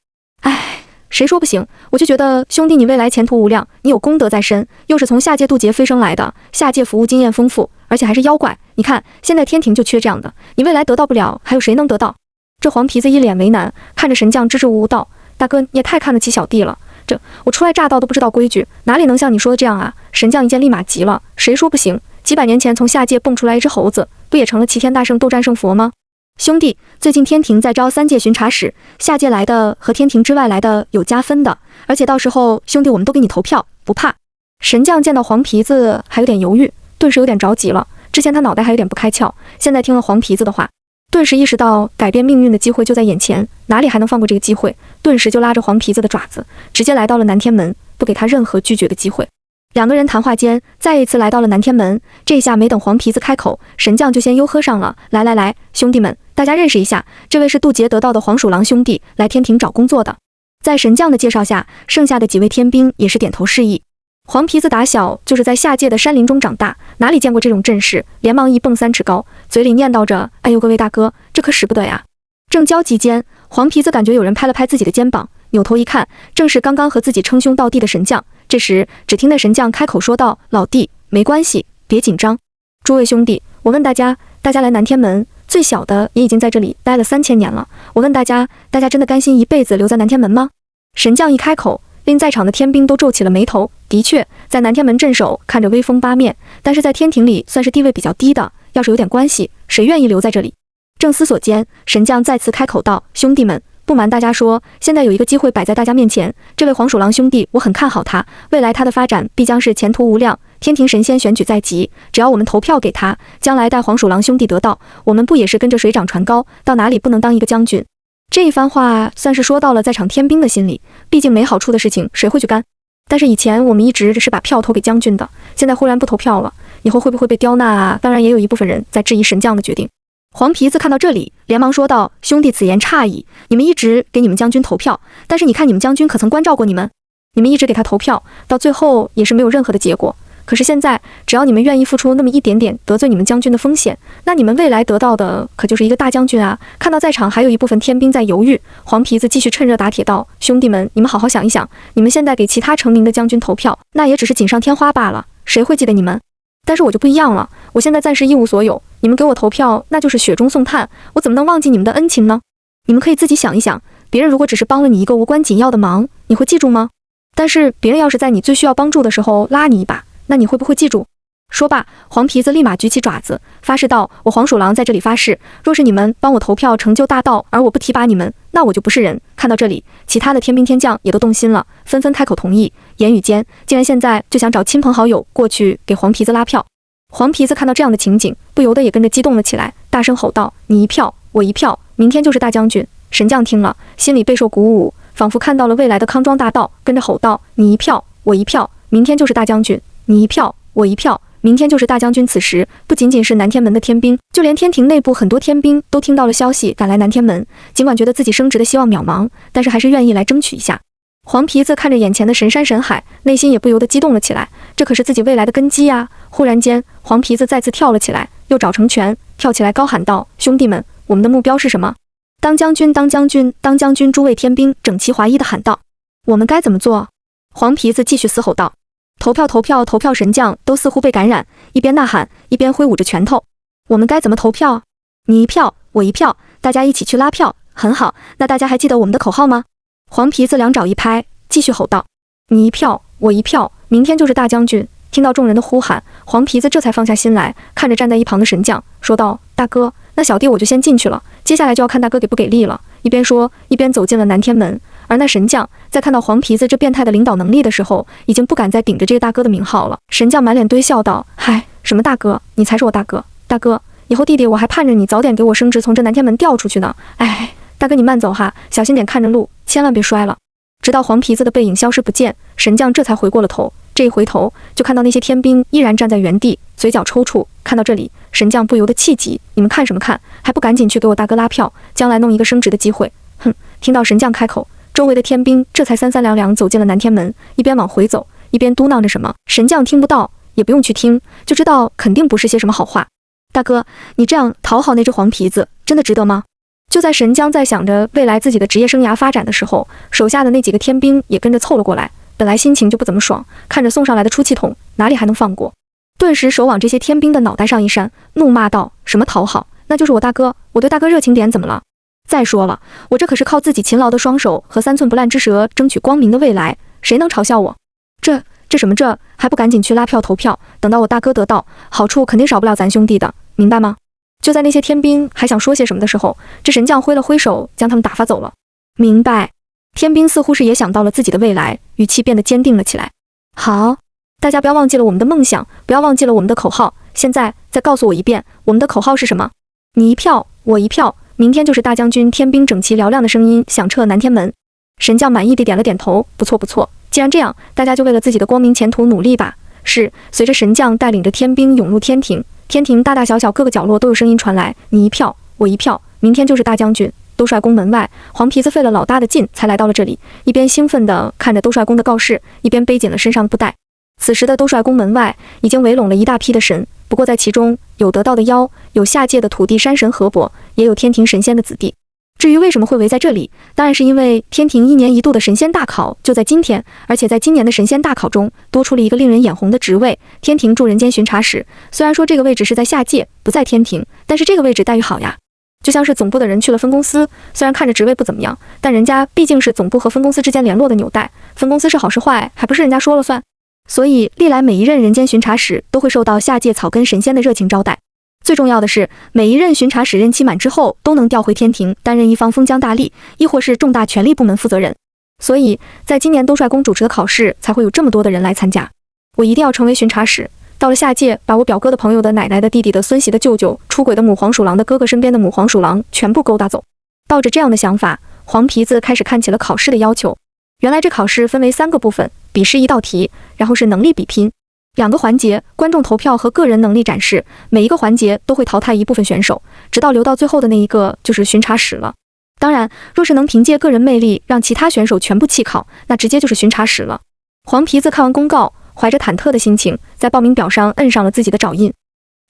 谁说不行？我就觉得兄弟你未来前途无量，你有功德在身，又是从下界渡劫飞升来的，下界服务经验丰富，而且还是妖怪。你看现在天庭就缺这样的，你未来得到不了，还有谁能得到？这黄皮子一脸为难，看着神将支支吾吾道：大哥，你也太看得起小弟了，这我初来乍到都不知道规矩，哪里能像你说的这样啊？神将一见立马急了，谁说不行？几百年前从下界蹦出来一只猴子，不也成了齐天大圣斗战胜佛吗？兄弟，最近天庭在招3届巡查使，下界来的和天庭之外来的有加分的，而且到时候兄弟我们都给你投票，不怕。神将见到黄皮子还有点犹豫，顿时有点着急了。之前他脑袋还有点不开窍，现在听了黄皮子的话，顿时意识到改变命运的机会就在眼前，哪里还能放过这个机会？顿时就拉着黄皮子的爪子，直接来到了南天门，不给他任何拒绝的机会。两个人谈话间，再一次来到了南天门。这下没等黄皮子开口，神将就先吆喝上了：来，兄弟们，大家认识一下，这位是渡劫得到的黄鼠狼兄弟，来天庭找工作的。在神将的介绍下，剩下的几位天兵也是点头示意。黄皮子打小就是在下界的山林中长大，哪里见过这种阵势，连忙一蹦3尺高，嘴里念叨着：哎呦各位大哥，这可使不得呀。正交集间，黄皮子感觉有人拍了拍自己的肩膀，扭头一看，正是刚刚和自己称兄道弟的神将。这时只听那神将开口说道：老弟，没关系，别紧张。诸位兄弟，我问大家来南天门，最小的也已经在这里待了3000年了，我问大家真的甘心一辈子留在南天门吗？神将一开口，令在场的天兵都皱起了眉头。的确，在南天门镇守看着威风八面，但是在天庭里算是地位比较低的，要是有点关系，谁愿意留在这里？正思索间，神将再次开口道：兄弟们，不瞒大家说，现在有一个机会摆在大家面前，这位黄鼠狼兄弟我很看好他，未来他的发展必将是前途无量，天庭神仙选举在即，只要我们投票给他，将来待黄鼠狼兄弟得道，我们不也是跟着水涨船高，到哪里不能当一个将军？这一番话算是说到了在场天兵的心里，毕竟没好处的事情谁会去干？但是以前我们一直是把票投给将军的，现在忽然不投票了，以后会不会被刁难啊？当然也有一部分人在质疑神将的决定。黄皮子看到这里，连忙说道：“兄弟，此言差矣。你们一直给你们将军投票，但是你看你们将军可曾关照过你们？你们一直给他投票，到最后也是没有任何的结果。可是现在，只要你们愿意付出那么一点点得罪你们将军的风险，那你们未来得到的可就是一个大将军啊！”看到在场还有一部分天兵在犹豫，黄皮子继续趁热打铁道：“兄弟们，你们好好想一想，你们现在给其他成名的将军投票，那也只是锦上添花罢了，谁会记得你们？但是我就不一样了，我现在暂时一无所有，你们给我投票，那就是雪中送炭，我怎么能忘记你们的恩情呢？你们可以自己想一想，别人如果只是帮了你一个无关紧要的忙，你会记住吗？但是别人要是在你最需要帮助的时候拉你一把，那你会不会记住？”说罢，黄皮子立马举起爪子，发誓道：“我黄鼠狼在这里发誓，若是你们帮我投票成就大道，而我不提拔你们，那我就不是人。”看到这里，其他的天兵天将也都动心了，纷纷开口同意，言语间竟然现在就想找亲朋好友过去给黄皮子拉票。黄皮子看到这样的情景，不由得也跟着激动了起来，大声吼道：“你一票，我一票，明天就是大将军！”神将听了，心里备受鼓舞，仿佛看到了未来的康庄大道，跟着吼道：“你一票，我一票，明天就是大将军！你一票，我一票，明天就是大将军！”此时，不仅仅是南天门的天兵，就连天庭内部很多天兵都听到了消息，赶来南天门。尽管觉得自己升职的希望渺茫，但是还是愿意来争取一下。黄皮子看着眼前的神山神海，内心也不由得激动了起来，这可是自己未来的根基啊！忽然间，黄皮子再次跳了起来，右爪成拳，跳起来高喊道：“兄弟们，我们的目标是什么？当将军，当将军，当将军！”诸位天兵整齐划一地喊道：“我们该怎么做？”黄皮子继续嘶吼道：“投票，投票，投票！”神将都似乎被感染，一边呐喊，一边挥舞着拳头。“我们该怎么投票？你一票，我一票，大家一起去拉票。很好，那大家还记得我们的口号吗？”黄皮子两爪一拍，继续吼道：“你一票，我一票，明天就是大将军！”听到众人的呼喊，黄皮子这才放下心来，看着站在一旁的神将，说道：“大哥，那小弟我就先进去了，接下来就要看大哥给不给力了。”一边说，一边走进了南天门。而那神将在看到黄皮子这变态的领导能力的时候，已经不敢再顶着这个大哥的名号了。神将满脸堆笑道：“嗨，什么大哥，你才是我大哥！大哥，以后弟弟我还盼着你早点给我升职，从这南天门调出去呢。哎，大哥你慢走哈，小心点看着路，千万别摔了。”直到黄皮子的背影消失不见，神将这才回过了头。这一回头，就看到那些天兵依然站在原地，嘴角抽搐。看到这里，神将不由得气急：“你们看什么看？还不赶紧去给我大哥拉票，将来弄一个升职的机会！”哼！听到神将开口，周围的天兵这才三三两两走进了南天门，一边往回走，一边嘟囔着什么。神将听不到，也不用去听，就知道肯定不是些什么好话。大哥，你这样讨好那只黄皮子，真的值得吗？就在神将在想着未来自己的职业生涯发展的时候，手下的那几个天兵也跟着凑了过来。本来心情就不怎么爽，看着送上来的出气筒，哪里还能放过？顿时手往这些天兵的脑袋上一扇，怒骂道：“什么讨好？那就是我大哥，我对大哥热情点怎么了？再说了，我这可是靠自己勤劳的双手和3寸不烂之舌争取光明的未来，谁能嘲笑我？这什么这还不赶紧去拉票投票？等到我大哥得到好处，肯定少不了咱兄弟的，明白吗？”就在那些天兵还想说些什么的时候，这神将挥了挥手，将他们打发走了。明白。天兵似乎是也想到了自己的未来，语气变得坚定了起来。好，大家不要忘记了我们的梦想，不要忘记了我们的口号。现在再告诉我一遍，我们的口号是什么？你一票，我一票，明天就是大将军！天兵整齐嘹亮的声音响彻南天门。神将满意地点了点头，不错不错，既然这样，大家就为了自己的光明前途努力吧。是，随着神将带领着天兵涌入天庭，天庭大大小小各个角落都有声音传来：你一票，我一票，明天就是大将军！兜帅宫门外，黄皮子费了老大的劲才来到了这里，一边兴奋地看着兜帅宫的告示，一边背紧了身上的布带。此时的兜帅宫门外已经围拢了一大批的神，不过在其中有得道的妖，有下界的土地山神河伯，也有天庭神仙的子弟。至于为什么会围在这里，当然是因为天庭1年1度的神仙大考就在今天，而且在今年的神仙大考中多出了一个令人眼红的职位——天庭驻人间巡查使。虽然说这个位置是在下界，不在天庭，但是这个位置待遇好呀。就像是总部的人去了分公司，虽然看着职位不怎么样，但人家毕竟是总部和分公司之间联络的纽带，分公司是好是坏还不是人家说了算。所以历来每一任人间巡查使都会受到下界草根神仙的热情招待。最重要的是，每一任巡查使任期满之后都能调回天庭担任一方封疆大吏，亦或是重大权力部门负责人。所以在今年兜帅宫主持的考试才会有这么多的人来参加。我一定要成为巡查使，到了下界，把我表哥的朋友的奶奶的弟弟的孙媳的舅舅出轨的母黄鼠狼的哥哥身边的母黄鼠狼全部勾搭走。抱着这样的想法，黄皮子开始看起了考试的要求。原来这考试分为3个部分，笔试1道题，然后是能力比拼，2个环节，观众投票和个人能力展示，每一个环节都会淘汰一部分选手，直到留到最后的那一个就是巡查室了。当然，若是能凭借个人魅力让其他选手全部弃考，那直接就是巡查室了。黄皮子看完公告，怀着忐忑的心情，在报名表上摁上了自己的爪印。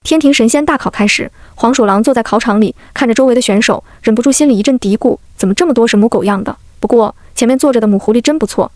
天庭神仙大考开始，黄鼠狼坐在考场里，看着周围的选手，忍不住心里一阵嘀咕，怎么这么多神母狗样的？不过前面坐着的母狐狸真不错，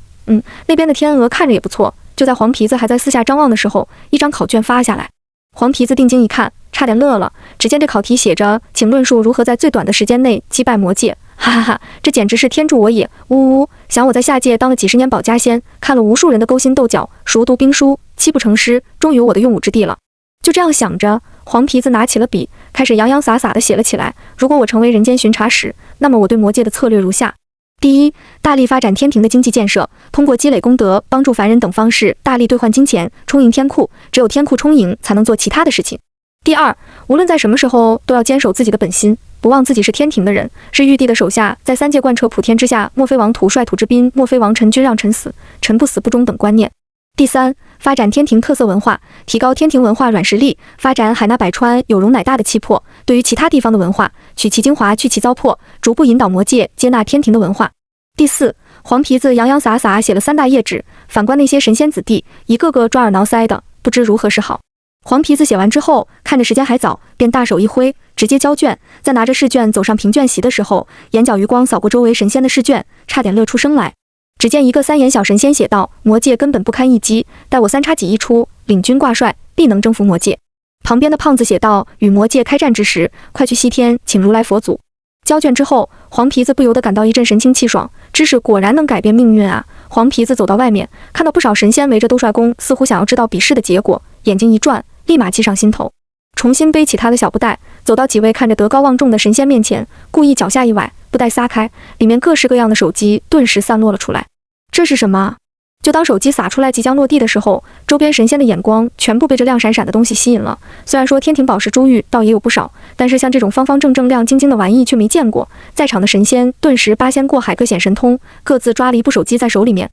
那边的天鹅看着也不错。就在黄皮子还在四下张望的时候，一张考卷发下来。黄皮子定睛一看，差点乐了。只见这考题写着，请论述如何在最短的时间内击败魔界。哈哈哈，这简直是天助我也！呜呜呜，想我在下界当了几十年保家仙，看了无数人的勾心斗角，熟读兵书，泣不成诗，终于有我的用武之地了。就这样想着，黄皮子拿起了笔，开始洋洋洒洒地写了起来。如果我成为人间巡查使，那么我对魔界的策略如下：第一，大力发展天庭的经济建设，通过积累功德、帮助凡人等方式，大力兑换金钱，充盈天库。只有天库充盈，才能做其他的事情。第二，无论在什么时候，都要坚守自己的本心，不忘自己是天庭的人，是玉帝的手下，在3界贯彻普天之下，莫非王土率土之滨，莫非王臣君让臣死，臣不死不忠等观念。第三，发展天庭特色文化，提高天庭文化软实力，发展海纳百川、有容乃大的气魄，对于其他地方的文化，取其精华，去其糟粕，逐步引导魔界接纳天庭的文化。第四，黄皮子洋洋洒洒写了3大页纸，反观那些神仙子弟，一个个抓耳挠腮的，不知如何是好。黄皮子写完之后，看着时间还早，便大手一挥，直接交卷。在拿着试卷走上评卷席的时候，眼角余光扫过周围神仙的试卷，差点乐出声来。只见一个3眼小神仙写道：魔界根本不堪一击，待我3叉戟一出，领军挂帅，必能征服魔界。旁边的胖子写道：与魔界开战之时，快去西天请如来佛祖。交卷之后，黄皮子不由得感到一阵神清气爽，知识果然能改变命运啊！黄皮子走到外面，看到不少神仙围着兜帅公，似乎想要知道比试的结果，眼睛一转，立马记上心头。重新背起他的小布袋，走到几位看着德高望重的神仙面前，故意脚下一崴，布袋撒开，里面各式各样的手机顿时散落了出来。这是什么？就当手机撒出来即将落地的时候，周边神仙的眼光全部被这亮闪闪的东西吸引了。虽然说天庭宝石珠玉倒也有不少，但是像这种方方正正亮晶晶的玩意却没见过。在场的神仙顿时八仙过海，各显神通，各自抓了一部手机在手里面。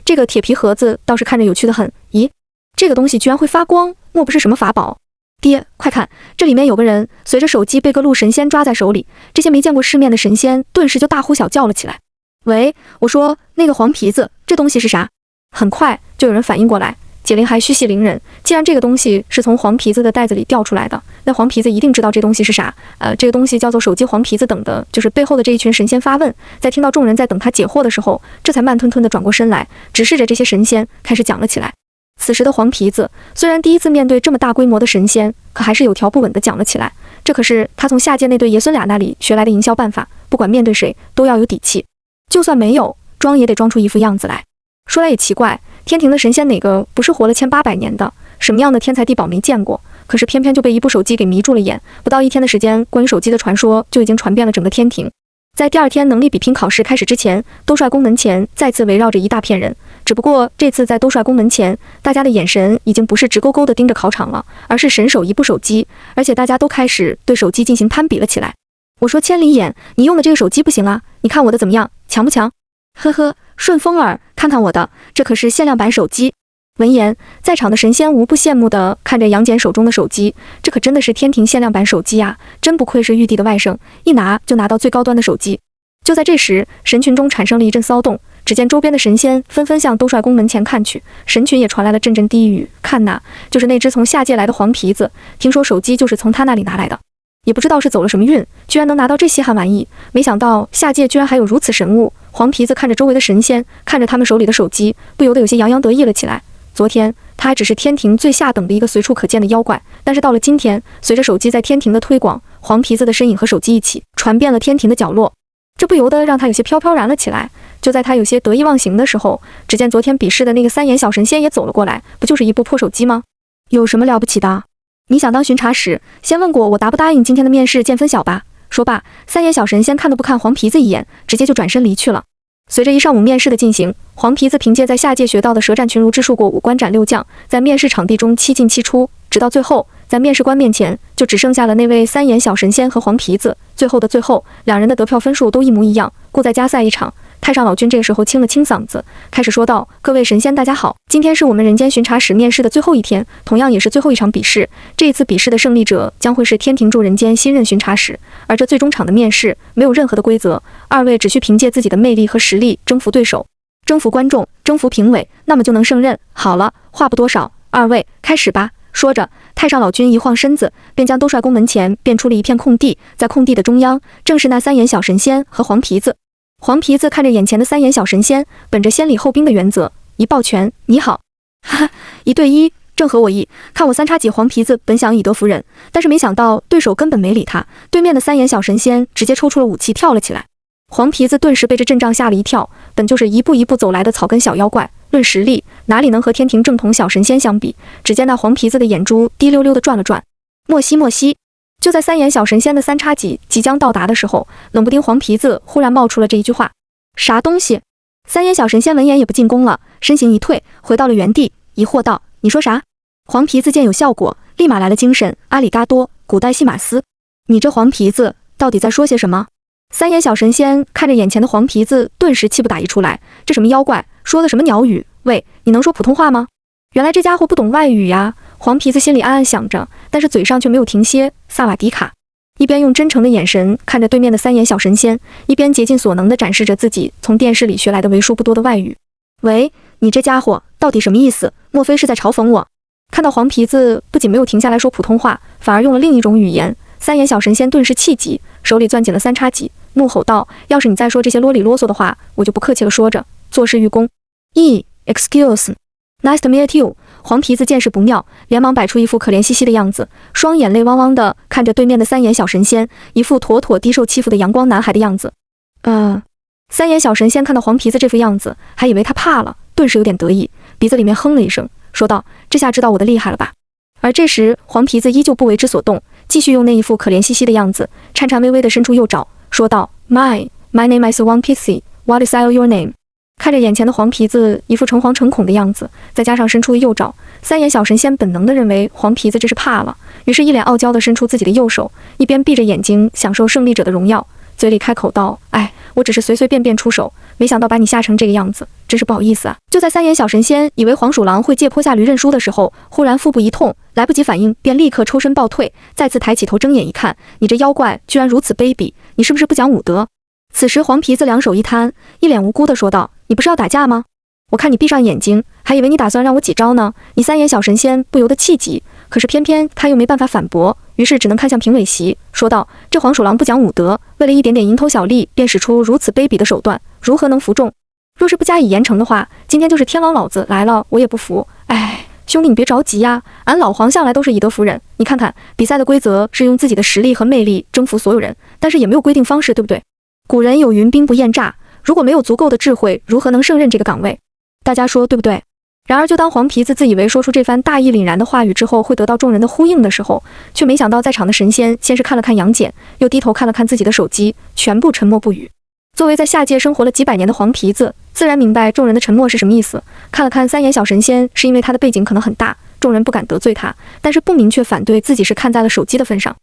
这个铁皮盒子倒是看着有趣的很。咦，这个东西居然会发光，莫不是什么法宝？爹，快看，这里面有个人。随着手机被各路神仙抓在手里，这些没见过世面的神仙顿时就大呼小叫了起来。喂，我说那个黄皮子，这东西是啥？很快就有人反应过来，解铃还须系铃人。既然这个东西是从黄皮子的袋子里掉出来的，那黄皮子一定知道这东西是啥。这个东西叫做手机黄皮子等的，就是背后的这一群神仙发问。在听到众人在等他解惑的时候，这才慢吞吞地转过身来，直视着这些神仙，开始讲了起来。此时的黄皮子虽然第一次面对这么大规模的神仙，可还是有条不紊地讲了起来。这可是他从下界那对爷孙俩那里学来的营销办法，不管面对谁都要有底气，就算没有装也得装出一副样子来。说来也奇怪，天庭的神仙哪个不是活了1800年的，什么样的天才地宝没见过，可是偏偏就被一部手机给迷住了眼。不到1天的时间，关于手机的传说就已经传遍了整个天庭。在第2天能力比拼考试开始之前，兜帅宫门前再次围绕着一大片人，只不过这次在兜帅宫门前，大家的眼神已经不是直勾勾地盯着考场了，而是神手一部手机，而且大家都开始对手机进行攀比了起来。我说千里眼，你用的这个手机不行啊，你看我的怎么样，强不强？呵呵，顺风耳，看看我的，这可是限量版手机。闻言，在场的神仙无不羡慕地看着杨戬手中的手机，这可真的是天庭限量版手机啊，真不愧是玉帝的外甥，一拿就拿到最高端的手机。就在这时，神群中产生了一阵骚动，只见周边的神仙纷纷向兜帅宫门前看去，神群也传来了阵阵低语，看呐，就是那只从下界来的黄皮子，听说手机就是从他那里拿来的，也不知道是走了什么运，居然能拿到这稀罕玩意，没想到下界居然还有如此神物。黄皮子看着周围的神仙，看着他们手里的手机，不由得有些洋洋得意了起来。昨天他还只是天庭最下等的一个随处可见的妖怪，但是到了今天，随着手机在天庭的推广，黄皮子的身影和手机一起传遍了天庭的角落，这不由得让他有些飘飘然了起来。就在他有些得意忘形的时候，只见昨天比试的那个3眼小神仙也走了过来，不就是一部破手机吗？有什么了不起的？你想当巡查使，先问过我答不答应今天的面试见分晓吧。说罢，3眼小神仙看都不看黄皮子一眼，直接就转身离去了。随着一上午面试的进行，黄皮子凭借在下界学到的舌战群儒之术过5关斩6将，在面试场地中7进7出，直到最后在面试官面前就只剩下了那位三眼小神仙和黄皮子。最后的最后，两人的得票分数都一模一样，故再加赛一场。太上老君这个时候清了清嗓子，开始说道：“各位神仙，大家好！今天是我们人间巡查使面试的最后一天，同样也是最后一场比试。这一次比试的胜利者将会是天庭驻人间新任巡查使。而这最终场的面试没有任何的规则，二位只需凭借自己的魅力和实力征服对手，征服观众，征服评委，那么就能胜任。好了，话不多少，二位开始吧。”说着，太上老君一晃身子，便将兜率宫门前变出了一片空地，在空地的中央，正是那三眼小神仙和黄皮子。黄皮子看着眼前的三眼小神仙，本着先礼后兵的原则，一抱拳：“你好！”哈哈，1对1，正合我意。看我3叉戟。黄皮子本想以德服人，但是没想到对手根本没理他，对面的三眼小神仙直接抽出了武器跳了起来。黄皮子顿时被这阵仗吓了一跳，本就是一步一步走来的草根小妖怪，论实力哪里能和天庭正统小神仙相比？只见那黄皮子的眼珠滴溜溜地转了转。莫西莫西！就在三眼小神仙的3叉戟即将到达的时候，冷不丁黄皮子忽然冒出了这一句话：“啥东西？”三眼小神仙闻言也不进攻了，身形一退，回到了原地，疑惑道：“你说啥？”黄皮子见有效果，立马来了精神：“阿里嘎多，古代戏马斯，你这黄皮子到底在说些什么？”三眼小神仙看着眼前的黄皮子，顿时气不打一处来，这什么妖怪，说的什么鸟语？喂，你能说普通话吗？原来这家伙不懂外语呀！黄皮子心里暗暗想着，但是嘴上却没有停歇。萨瓦迪卡，一边用真诚的眼神看着对面的三眼小神仙，一边竭尽所能地展示着自己从电视里学来的为数不多的外语。喂，你这家伙到底什么意思？莫非是在嘲讽我？看到黄皮子不仅没有停下来说普通话，反而用了另一种语言，三眼小神仙顿时气急，手里攥紧了3叉戟，怒吼道：“要是你再说这些啰里啰嗦的话，我就不客气了。”说着，作势欲攻。excuse nice to meet you。黄皮子见势不妙，连忙摆出一副可怜兮兮的样子，双眼泪汪汪的看着对面的三眼小神仙，一副妥妥低受欺负的阳光男孩的样子。三眼小神仙看到黄皮子这副样子，还以为他怕了，顿时有点得意，鼻子里面哼了一声，说道：“这下知道我的厉害了吧？”而这时，黄皮子依旧不为之所动，继续用那一副可怜兮兮的样子，颤颤巍巍地伸出右爪，说道：“My name is One Piece. What is your name？” 看着眼前的黄皮子一副诚惶诚恐的样子，再加上伸出的右爪，三眼小神仙本能地认为黄皮子这是怕了，于是一脸傲娇地伸出自己的右手，一边闭着眼睛享受胜利者的荣耀，嘴里开口道：“哎，我只是随随便便出手，没想到把你吓成这个样子，真是不好意思啊。”就在三眼小神仙以为黄鼠狼会借坡下驴认输的时候，忽然腹部一痛，来不及反应，便立刻抽身暴退，再次抬起头睁眼一看，你这妖怪居然如此卑鄙，你是不是不讲武德？此时黄皮子两手一摊，一脸无辜地说道：“你不是要打架吗？我看你闭上眼睛，还以为你打算让我几招呢。”你三眼小神仙不由得气急，可是偏偏他又没办法反驳，于是只能看向评委席，说道：“这黄鼠狼不讲武德，为了一点点蝇头小利，便使出如此卑鄙的手段，如何能服众？若是不加以严惩的话，今天就是天王老子来了，我也不服。哎，兄弟你别着急呀，俺老黄向来都是以德服人。你看看比赛的规则是用自己的实力和魅力征服所有人，但是也没有规定方式，对不对？古人有云，兵不厌诈，如果没有足够的智慧，如何能胜任这个岗位？大家说对不对？”然而就当黄皮子自以为说出这番大义凛然的话语之后会得到众人的呼应的时候，却没想到在场的神仙先是看了看杨戬，又低头看了看自己的手机，全部沉默不语。作为在下界生活了几百年的黄皮子，自然明白众人的沉默是什么意思。看了看三眼小神仙，是因为他的背景可能很大，众人不敢得罪他，但是不明确反对自己是看在了手机的份上。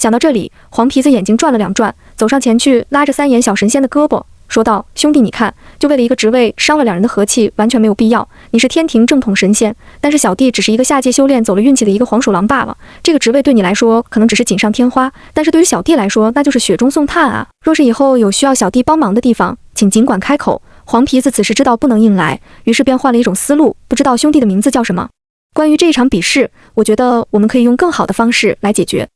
想到这里，黄皮子眼睛转了2转，走上前去拉着三眼小神仙的胳膊，说道：“兄弟，你看，就为了一个职位伤了2人的和气，完全没有必要。你是天庭正统神仙，但是小弟只是一个下界修炼走了运气的一个黄鼠狼罢了。这个职位对你来说可能只是锦上添花，但是对于小弟来说，那就是雪中送炭啊！若是以后有需要小弟帮忙的地方，请尽管开口。”黄皮子此时知道不能硬来，于是便换了一种思路，不知道兄弟的名字叫什么？关于这一场比试，我觉得我们可以用更好的方式来解决。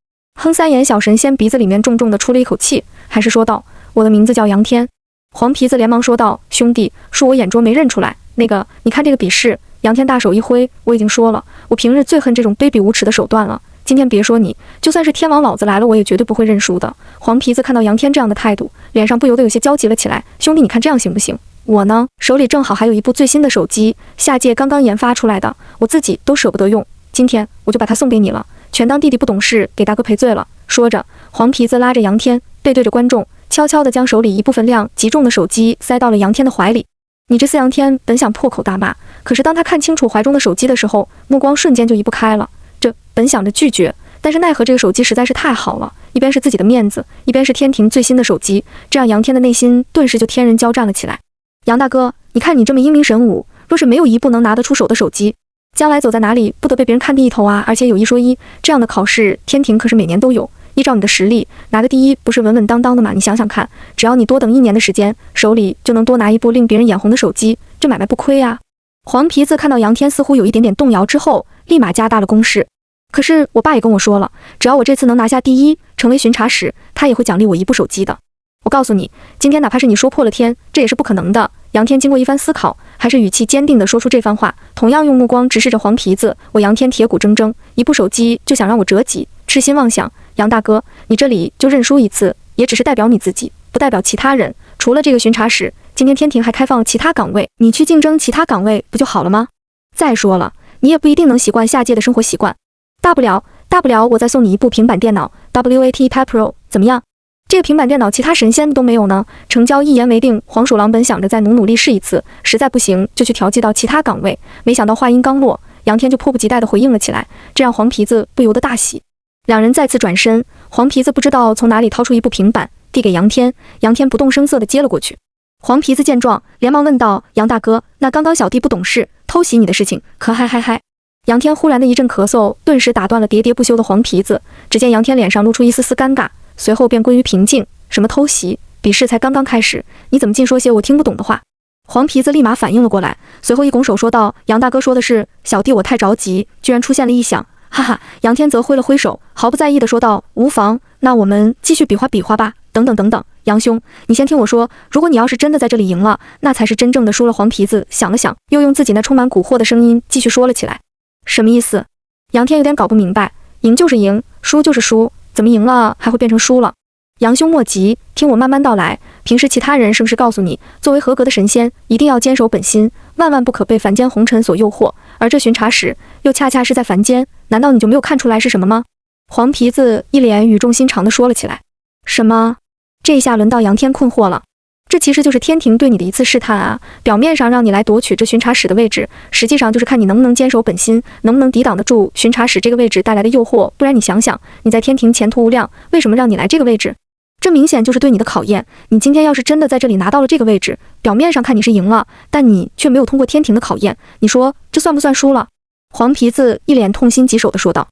哼，三眼小神仙鼻子里面重重地出了一口气，还是说道：“我的名字叫杨天。”黄皮子连忙说道：“兄弟，恕我眼拙没认出来。那个，你看这个比试。”杨天大手一挥：“我已经说了，我平日最恨这种卑鄙无耻的手段了。今天别说你，就算是天王老子来了，我也绝对不会认输的。”黄皮子看到杨天这样的态度，脸上不由得有些焦急了起来。“兄弟，你看这样行不行？我呢，手里正好还有一部最新的手机，下界刚刚研发出来的，我自己都舍不得用，今天我就把它送给你了。全当弟弟不懂事，给大哥赔罪了。”说着，黄皮子拉着杨天，背对着观众，悄悄地将手里一部分量极重的手机塞到了杨天的怀里。你这杨天本想破口大骂，可是当他看清楚怀中的手机的时候，目光瞬间就移不开了。这本想着拒绝，但是奈何这个手机实在是太好了，一边是自己的面子，一边是天庭最新的手机，这让杨天的内心顿时就天人交战了起来。杨大哥，你看你这么英明神武，若是没有一部能拿得出手的手机，将来走在哪里不得被别人看低一头啊！而且有一说一，这样的考试天庭可是每年都有，依照你的实力拿个第一不是稳稳当当的吗？你想想看，只要你多等1年的时间，手里就能多拿一部令别人眼红的手机，这买卖不亏啊！黄皮子看到杨天似乎有一点点动摇之后，立马加大了攻势。可是我爸也跟我说了，只要我这次能拿下第一，成为巡查使，他也会奖励我一部手机的。我告诉你，今天哪怕是你说破了天，这也是不可能的。杨天经过一番思考，还是语气坚定地说出这番话，同样用目光直视着黄皮子。我杨天铁骨铮铮，一部手机就想让我折戟，痴心妄想。杨大哥，你这里就认输一次，也只是代表你自己，不代表其他人。除了这个巡查使，今天天庭还开放了其他岗位，你去竞争其他岗位不就好了吗？再说了，你也不一定能习惯下界的生活习惯，大不了我再送你一部平板电脑 WAT-Pad Pro 怎么样？这个平板电脑其他神仙都没有呢。成交一言为定，黄鼠狼本想着再努力试一次，实在不行就去调剂到其他岗位，没想到话音刚落，杨天就迫不及待地回应了起来，这让黄皮子不由得大喜。两人再次转身，黄皮子不知道从哪里掏出一部平板递给杨天，杨天不动声色地接了过去。黄皮子见状连忙问道，杨大哥，那刚刚小弟不懂事偷袭你的事情可嗨。杨天忽然的一阵咳嗽顿时打断了喋喋不休的黄皮子，只见杨天脸上露出一丝丝尴尬，随后便归于平静。什么偷袭？比试才刚刚开始，你怎么尽说些我听不懂的话？黄皮子立马反应了过来，随后一拱手说道，杨大哥说的是，小弟我太着急，居然出现了异响，哈哈。杨天则挥了挥手，毫不在意地说道，无妨，那我们继续比划比划吧。等，杨兄，你先听我说，如果你要是真的在这里赢了，那才是真正的输了。黄皮子想了想，又用自己那充满蛊惑的声音继续说了起来。什么意思？杨天有点搞不明白，赢就是赢，输就是输，怎么赢了还会变成输了？杨兄莫急，听我慢慢道来。平时其他人是不是告诉你，作为合格的神仙，一定要坚守本心，万万不可被凡间红尘所诱惑，而这巡查使又恰恰是在凡间，难道你就没有看出来是什么吗？黄皮子一脸语重心长地说了起来。什么？这一下轮到杨天困惑了。这其实就是天庭对你的一次试探啊！表面上让你来夺取这巡查使的位置，实际上就是看你能不能坚守本心，能不能抵挡得住巡查使这个位置带来的诱惑。不然你想想，你在天庭前途无量，为什么让你来这个位置？这明显就是对你的考验。你今天要是真的在这里拿到了这个位置，表面上看你是赢了，但你却没有通过天庭的考验，你说这算不算输了？黄皮子一脸痛心疾首地说道。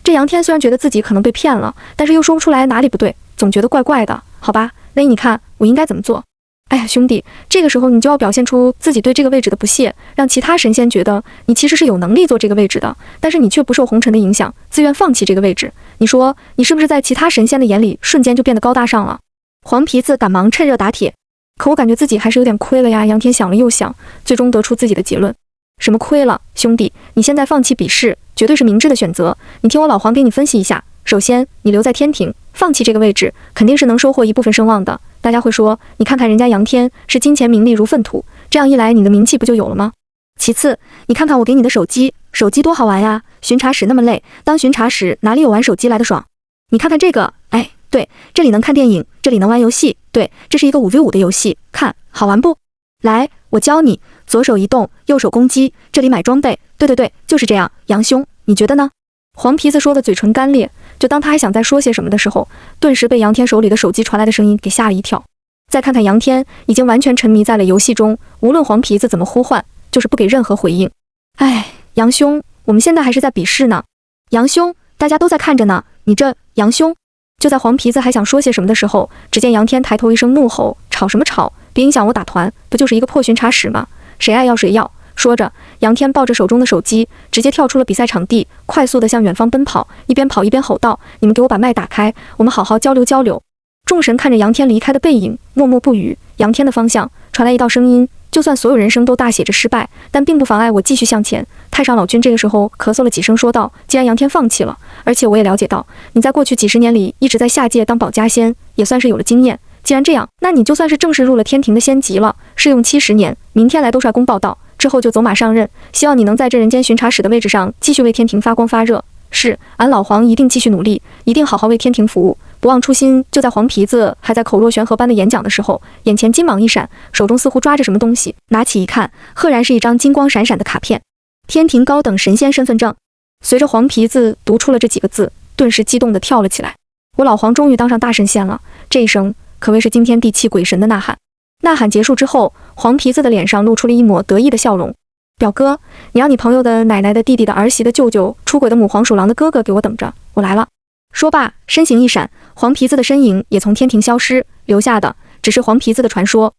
这杨天虽然觉得自己可能被骗了，但是又说不出来哪里不对，总觉得怪怪的。好吧，那你看我应该怎么做？哎呀，兄弟，这个时候你就要表现出自己对这个位置的不屑，让其他神仙觉得你其实是有能力做这个位置的，但是你却不受红尘的影响，自愿放弃这个位置。你说你是不是在其他神仙的眼里瞬间就变得高大上了？黄皮子赶忙趁热打铁。可我感觉自己还是有点亏了呀。杨天想了又想，最终得出自己的结论。什么亏了？兄弟，你现在放弃比试绝对是明智的选择。你听我老黄给你分析一下。首先，你留在天庭，放弃这个位置，肯定是能收获一部分声望的。大家会说，你看看人家杨天是金钱名利如粪土，这样一来你的名气不就有了吗？其次，你看看我给你的手机，手机多好玩呀！巡查使那么累，当巡查使哪里有玩手机来的爽？你看看这个，哎，对，这里能看电影，这里能玩游戏，对，这是一个5v5的游戏，看好玩不？来，我教你，左手移动，右手攻击，这里买装备，对，就是这样。杨兄，你觉得呢？黄皮子说的嘴唇干裂，就当他还想再说些什么的时候，顿时被杨天手里的手机传来的声音给吓了一跳。再看看杨天，已经完全沉迷在了游戏中，无论黄皮子怎么呼唤，就是不给任何回应。哎，杨兄，我们现在还是在比试呢。杨兄，大家都在看着呢，你这……杨兄……就在黄皮子还想说些什么的时候，只见杨天抬头一声怒吼：“吵什么吵？别影响我打团，不就是一个破巡查使吗？谁爱要谁要。”说着，杨天抱着手中的手机，直接跳出了比赛场地，快速地向远方奔跑，一边跑一边吼道：“你们给我把麦打开，我们好好交流交流。”众神看着杨天离开的背影，默默不语。杨天的方向传来一道声音：“就算所有人生都大写着失败，但并不妨碍我继续向前。”太上老君这个时候咳嗽了几声，说道：“既然杨天放弃了，而且我也了解到你在过去几十年里一直在下界当保家仙，也算是有了经验。既然这样，那你就算是正式入了天庭的仙籍了，试用70年，明天来兜率宫报道。”之后就走马上任，希望你能在这人间巡查使的位置上继续为天庭发光发热。是，俺老黄一定继续努力，一定好好为天庭服务，不忘初心。就在黄皮子还在口若悬河般的演讲的时候，眼前金芒一闪，手中似乎抓着什么东西，拿起一看，赫然是一张金光闪闪的卡片。天庭高等神仙身份证。随着黄皮子读出了这几个字，顿时激动地跳了起来。我老黄终于当上大神仙了！这一声可谓是惊天地泣鬼神的呐喊。呐喊结束之后，黄皮子的脸上露出了一抹得意的笑容。表哥，你让你朋友的奶奶的弟弟的儿媳的舅舅出轨的母黄鼠狼的哥哥给我等着，我来了。说罢，身形一闪，黄皮子的身影也从天庭消失，留下的只是黄皮子的传说。